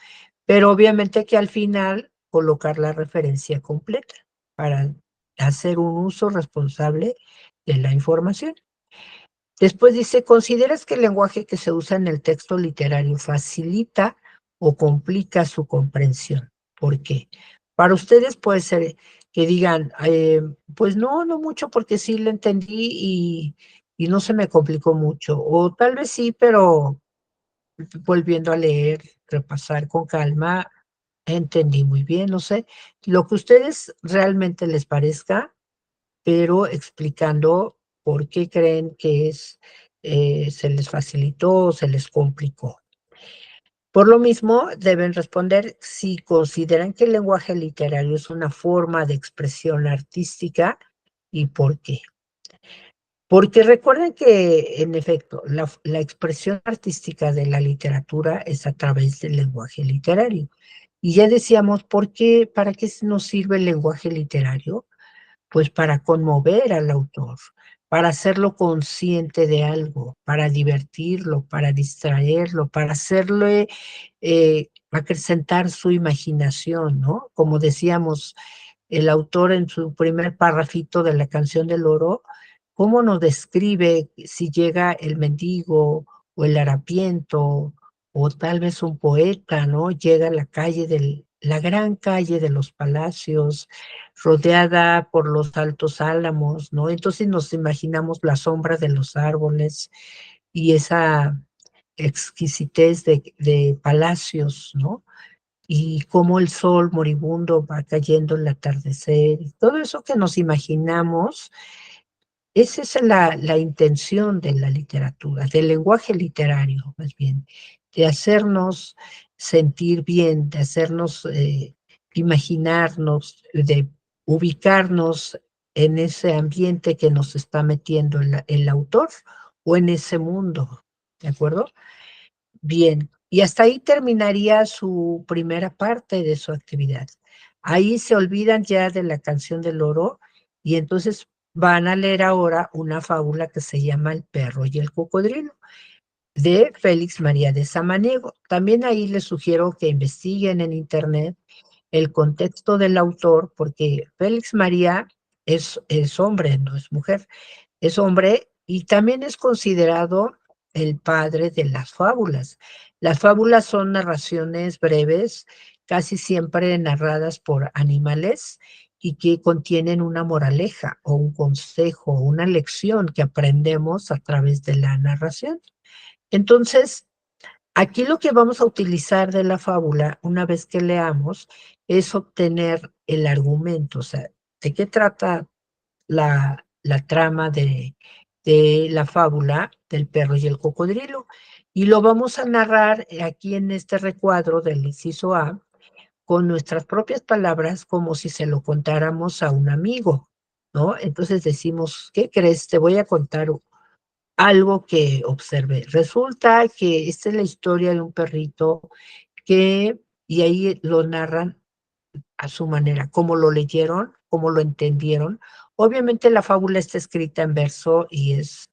pero obviamente que al final colocar la referencia completa para hacer un uso responsable de la información. Después dice, ¿consideras que el lenguaje que se usa en el texto literario facilita o complica su comprensión? ¿Por qué? Para ustedes puede ser que digan, pues no, no mucho porque sí lo entendí y no se me complicó mucho. O tal vez sí, pero volviendo a leer, repasar con calma, entendí muy bien, no sé. Lo que a ustedes realmente les parezca, pero explicando por qué creen que se les facilitó o se les complicó. Por lo mismo, deben responder si consideran que el lenguaje literario es una forma de expresión artística y por qué. Porque recuerden que, en efecto, la expresión artística de la literatura es a través del lenguaje literario. Y ya decíamos, ¿para qué nos sirve el lenguaje literario? Pues para conmover al autor, para hacerlo consciente de algo, para divertirlo, para distraerlo, para hacerle acrecentar su imaginación, ¿no? Como decíamos, el autor en su primer párrafito de la canción del oro, ¿cómo nos describe si llega el mendigo o el harapiento o tal vez un poeta, ¿no? Llega a la gran calle de los palacios, rodeada por los altos álamos, ¿no? Entonces nos imaginamos la sombra de los árboles y esa exquisitez de palacios, ¿no? Y cómo el sol moribundo va cayendo el atardecer, y todo eso que nos imaginamos, esa es la intención de la literatura, del lenguaje literario, más bien, de hacernos sentir bien, de hacernos imaginarnos, de ubicarnos en ese ambiente que nos está metiendo el autor o en ese mundo, ¿de acuerdo? Bien, y hasta ahí terminaría su primera parte de su actividad. Ahí se olvidan ya de la canción del oro y entonces van a leer ahora una fábula que se llama El perro y el cocodrilo, de Félix María de Samaniego. También ahí les sugiero que investiguen en internet el contexto del autor, porque Félix María es hombre, no es mujer, es hombre y también es considerado el padre de las fábulas. Las fábulas son narraciones breves, casi siempre narradas por animales y que contienen una moraleja o un consejo, una lección que aprendemos a través de la narración. Entonces, aquí lo que vamos a utilizar de la fábula, una vez que leamos, es obtener el argumento, o sea, ¿de qué trata la trama de la fábula del perro y el cocodrilo? Y lo vamos a narrar aquí en este recuadro del inciso A con nuestras propias palabras como si se lo contáramos a un amigo, ¿no? Entonces decimos, ¿qué crees? Te voy a contar algo que observé. Resulta que esta es la historia de un perrito y ahí lo narran a su manera, cómo lo leyeron, cómo lo entendieron. Obviamente la fábula está escrita en verso y es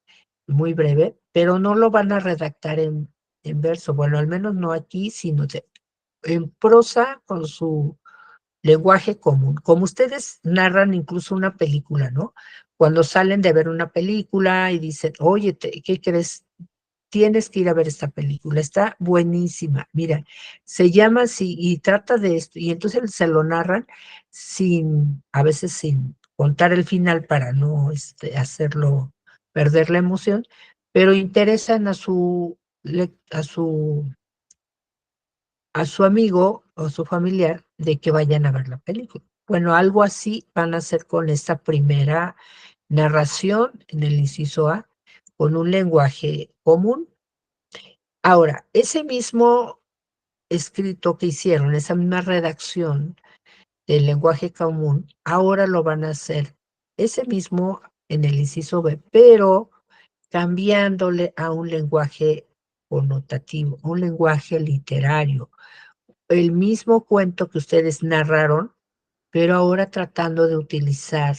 muy breve, pero no lo van a redactar en verso, bueno, al menos no aquí, sino en prosa con su lenguaje común, como ustedes narran incluso una película, ¿no? Cuando salen de ver una película y dicen, oye, ¿qué crees? Tienes que ir a ver esta película, está buenísima, mira, se llama así y trata de esto, y entonces se lo narran a veces sin contar el final para no hacerlo perder la emoción, pero interesan a su amigo o su familiar de que vayan a ver la película. Bueno, algo así van a hacer con esta primera narración en el inciso A, con un lenguaje común. Ahora, ese mismo escrito que hicieron, esa misma redacción del lenguaje común, ahora lo van a hacer ese mismo en el inciso B, pero cambiándole a un lenguaje connotativo, un lenguaje literario. El mismo cuento que ustedes narraron, pero ahora tratando de utilizar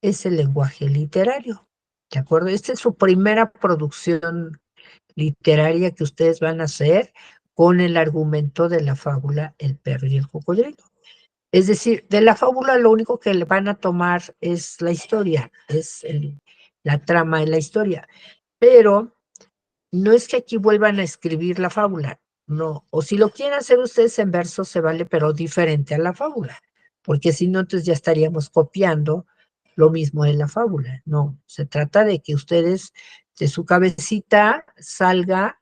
ese lenguaje literario. ¿De acuerdo? Esta es su primera producción literaria que ustedes van a hacer con el argumento de la fábula El perro y el cocodrilo. Es decir, de la fábula lo único que le van a tomar es la historia, la trama de la historia, pero no es que aquí vuelvan a escribir la fábula, no, o si lo quieren hacer ustedes en verso se vale, pero diferente a la fábula, porque si no, entonces ya estaríamos copiando lo mismo de la fábula, no, se trata de que ustedes de su cabecita salga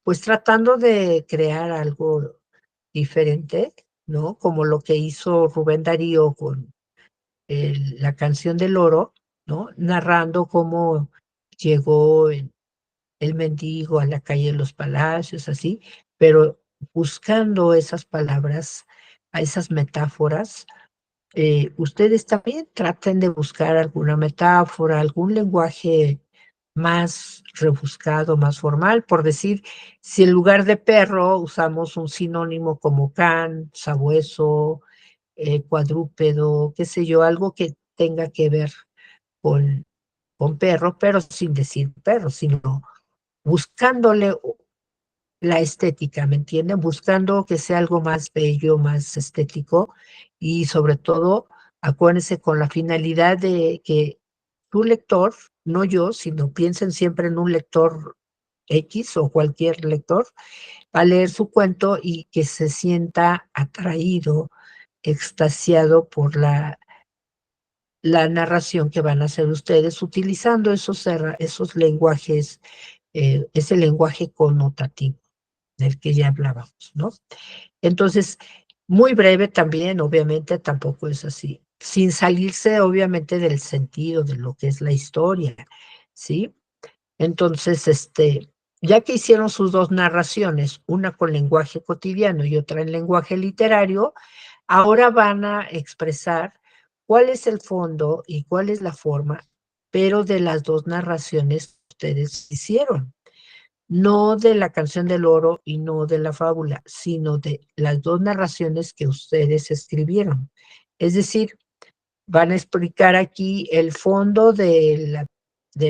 pues tratando de crear algo diferente, ¿no? Como lo que hizo Rubén Darío con la canción del oro, ¿no? Narrando cómo llegó el mendigo a la calle de los Palacios, así, pero buscando esas palabras, a esas metáforas, ustedes también traten de buscar alguna metáfora, algún lenguaje más rebuscado, más formal, por decir, si en lugar de perro usamos un sinónimo como can, sabueso, cuadrúpedo, qué sé yo, algo que tenga que ver con, con perro, pero sin decir perro, sino buscándole la estética, ¿me entienden? Buscando que sea algo más bello, más estético y sobre todo, acuérdense con la finalidad de que tu lector, no yo, sino piensen siempre en un lector X o cualquier lector, va a leer su cuento y que se sienta atraído, extasiado por la narración que van a hacer ustedes utilizando esos lenguajes, ese lenguaje connotativo del que ya hablábamos, ¿no? Entonces, muy breve también, obviamente, tampoco es así, sin salirse, obviamente, del sentido de lo que es la historia, ¿sí? Entonces, ya que hicieron sus dos narraciones, una con lenguaje cotidiano y otra en lenguaje literario, ahora van a expresar cuál es el fondo y cuál es la forma, pero de las dos narraciones que ustedes hicieron, no de la canción del oro y no de la fábula, sino de las dos narraciones que ustedes escribieron. Es decir, van a explicar aquí el fondo de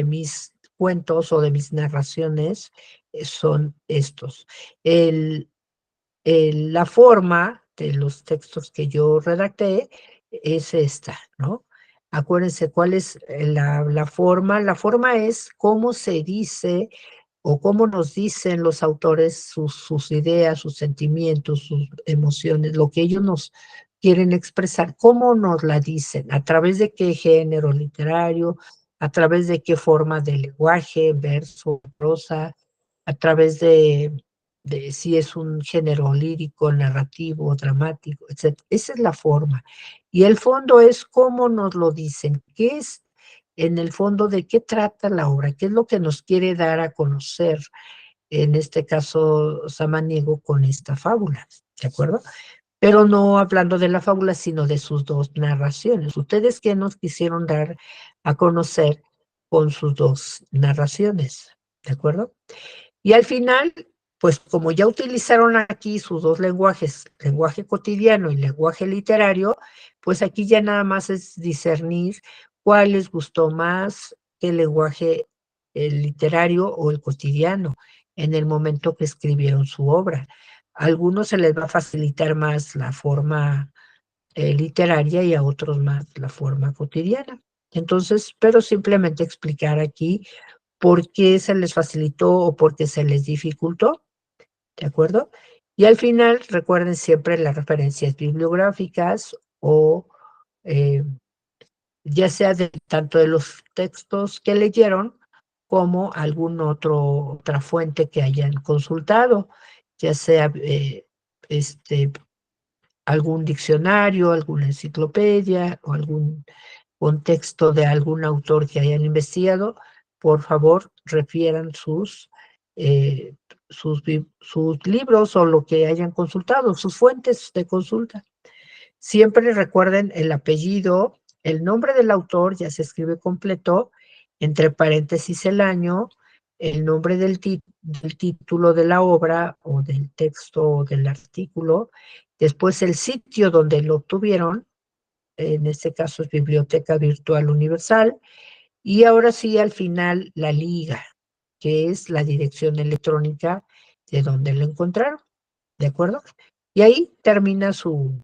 mis cuentos o de mis narraciones, son estos. El, la forma de los textos que yo redacté es esta, ¿no? Acuérdense cuál es la forma. La forma es cómo se dice o cómo nos dicen los autores sus ideas, sus sentimientos, sus emociones, lo que ellos nos quieren expresar, cómo nos la dicen, a través de qué género literario, a través de qué forma de lenguaje, verso, prosa, a través de si es un género lírico, narrativo, dramático, etc. Esa es la forma. Y el fondo es cómo nos lo dicen, qué es en el fondo de qué trata la obra, qué es lo que nos quiere dar a conocer, en este caso Samaniego, con esta fábula, ¿de acuerdo? Pero no hablando de la fábula, sino de sus dos narraciones. ¿Ustedes qué nos quisieron dar a conocer con sus dos narraciones? ¿De acuerdo? Y al final pues como ya utilizaron aquí sus dos lenguajes, lenguaje cotidiano y lenguaje literario, pues aquí ya nada más es discernir cuál les gustó más, el lenguaje el literario o el cotidiano en el momento que escribieron su obra. A algunos se les va a facilitar más la forma literaria y a otros más la forma cotidiana. Entonces, pero simplemente explicar aquí por qué se les facilitó o por qué se les dificultó, ¿de acuerdo? Y al final, recuerden siempre las referencias bibliográficas o eh, ya sea de tanto de los textos que leyeron como algún otra fuente que hayan consultado, ya sea algún diccionario, alguna enciclopedia o algún contexto de algún autor que hayan investigado, por favor refieran eh, sus libros o lo que hayan consultado, sus fuentes de consulta. Siempre recuerden el apellido, el nombre del autor, ya se escribe completo, entre paréntesis el año, el nombre del título de la obra o del texto o del artículo, después el sitio donde lo obtuvieron, en este caso es Biblioteca Virtual Universal, y ahora sí al final la liga, que es la dirección electrónica de donde lo encontraron, ¿de acuerdo? Y ahí termina su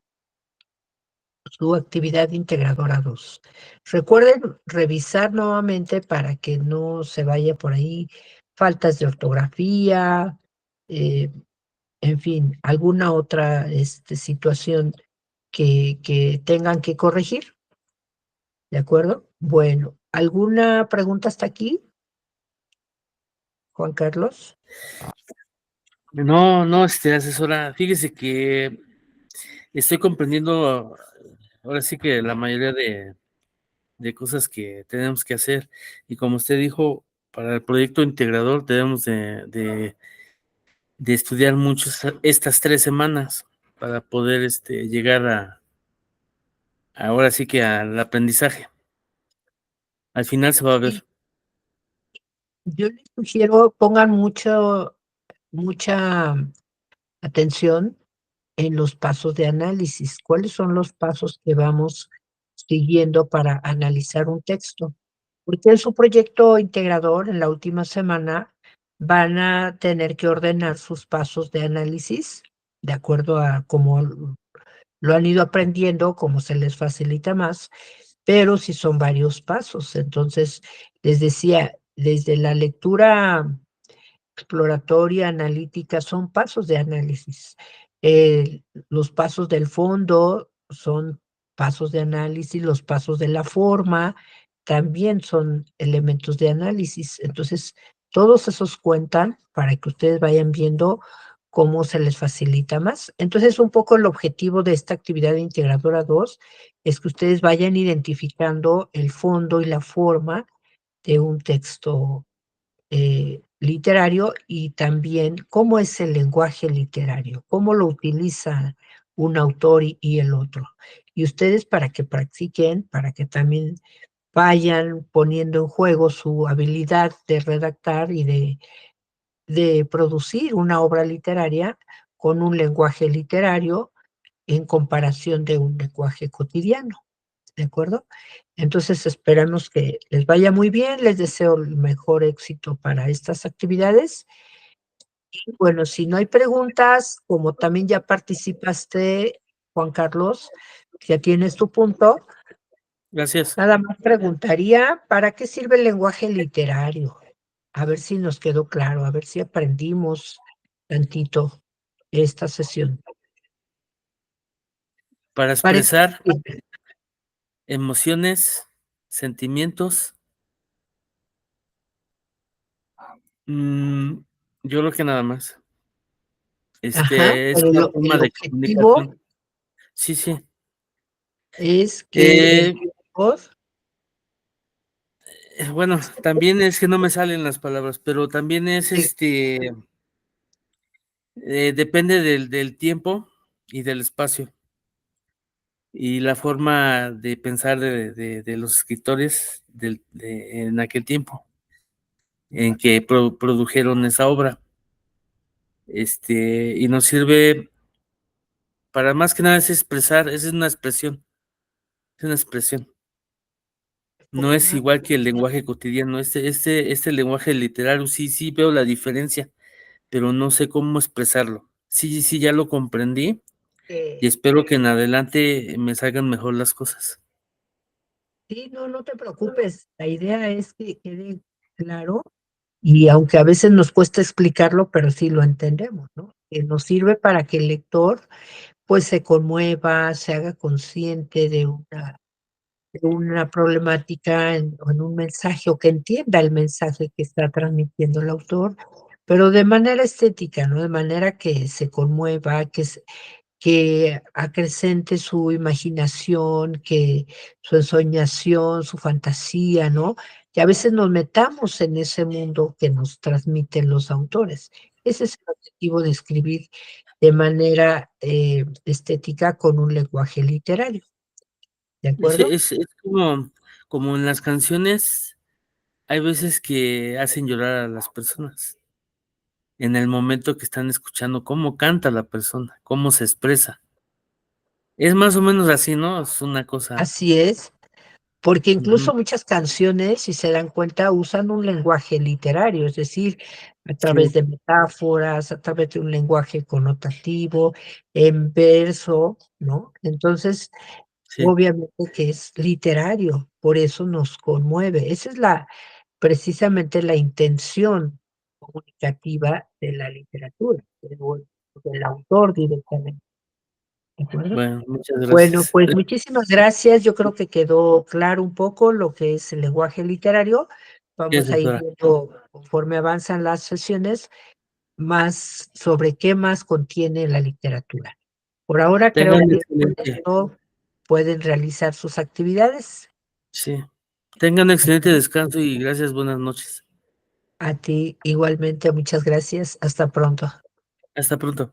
actividad integradora 2. Recuerden revisar nuevamente para que no se vaya por ahí faltas de ortografía, eh, en fin, alguna otra situación que tengan que corregir, ¿de acuerdo? Bueno, ¿alguna pregunta hasta aquí, Juan Carlos? No, no, asesora, fíjese que estoy comprendiendo ahora sí que la mayoría de cosas que tenemos que hacer. Y como usted dijo, para el proyecto integrador debemos de estudiar mucho estas 3 semanas para poder llegar ahora sí que al aprendizaje. Al final se va a Sí, ver. yo les sugiero pongan mucha atención en los pasos de análisis. ¿Cuáles son los pasos que vamos siguiendo para analizar un texto? Porque en su proyecto integrador, en la última semana, van a tener que ordenar sus pasos de análisis de acuerdo a cómo lo han ido aprendiendo, cómo se les facilita más, pero si son varios pasos. Entonces, les decía, desde la lectura exploratoria, analítica, son pasos de análisis. Los pasos del fondo son pasos de análisis, los pasos de la forma también son elementos de análisis. Entonces, todos esos cuentan para que ustedes vayan viendo cómo se les facilita más. Entonces, un poco el objetivo de esta actividad integradora 2 es que ustedes vayan identificando el fondo y la forma de un texto literario y también cómo es el lenguaje literario, cómo lo utiliza un autor y el otro. Y ustedes para que practiquen, para que también vayan poniendo en juego su habilidad de redactar y de producir una obra literaria con un lenguaje literario en comparación de un lenguaje cotidiano. ¿De acuerdo? Entonces esperamos que les vaya muy bien, les deseo el mejor éxito para estas actividades. Y bueno, si no hay preguntas, como también ya participaste, Juan Carlos, ya tienes tu punto, Gracias. nada más preguntaría, ¿para qué sirve el lenguaje literario? A ver si nos quedó claro, a ver si aprendimos tantito esta sesión. Para ¿Para qué expresar sirve? emociones, sentimientos, mm, yo creo que nada más. Ajá, Es pero una el forma de objetivo comunicación. Sí, sí. es que el Eh, lector bueno, también es que no me salen las palabras, pero también es sí, depende del tiempo y del espacio y la forma de pensar de los escritores en aquel tiempo en que produjeron esa obra. y nos sirve para más que nada es expresar, es una expresión. No es Forma igual que el lenguaje cotidiano, este lenguaje literario sí veo la diferencia, pero no sé cómo expresarlo. Sí, ya lo comprendí y que espero que en adelante me salgan mejor las cosas. sí, no, no te preocupes. La idea es que quede claro y aunque a veces nos cuesta explicarlo, pero sí lo entendemos, ¿no? Que nos sirve para que el lector, pues, se conmueva, se haga consciente de una problemática o en un mensaje, o que entienda el mensaje que está transmitiendo el autor, pero de manera estética, ¿no? De manera que se conmueva, que acrecente su imaginación, que su ensoñación, su fantasía, ¿no? Que a veces nos metamos en ese mundo que nos transmiten los autores. Ese es el objetivo de escribir de manera, estética con un lenguaje literario, ¿de acuerdo? Es como en las canciones, hay veces que hacen llorar a las personas, en el momento que están escuchando cómo canta la persona, cómo se expresa. Es más o menos así, ¿no? Es una cosa. Así es. Porque Ujú, incluso muchas canciones, si se dan cuenta, usan un lenguaje literario, es decir, a través sí, de metáforas, a través de un lenguaje connotativo, en verso, ¿no? Entonces, sí, obviamente que es literario, por eso nos conmueve. Esa es precisamente la intención comunicativa de la literatura, del autor directamente, ¿de acuerdo? bueno, muchas Bueno, gracias. pues muchísimas gracias. Yo creo que quedó claro un poco lo que es el lenguaje literario. Gracias, Vamos a ir doctora. viendo conforme avanzan las sesiones más sobre qué más contiene la literatura. Por ahora creo Tengan que con excelente esto pueden realizar sus actividades. sí, tengan excelente descanso y gracias, buenas noches. A ti igualmente, muchas gracias. Hasta pronto. Hasta pronto.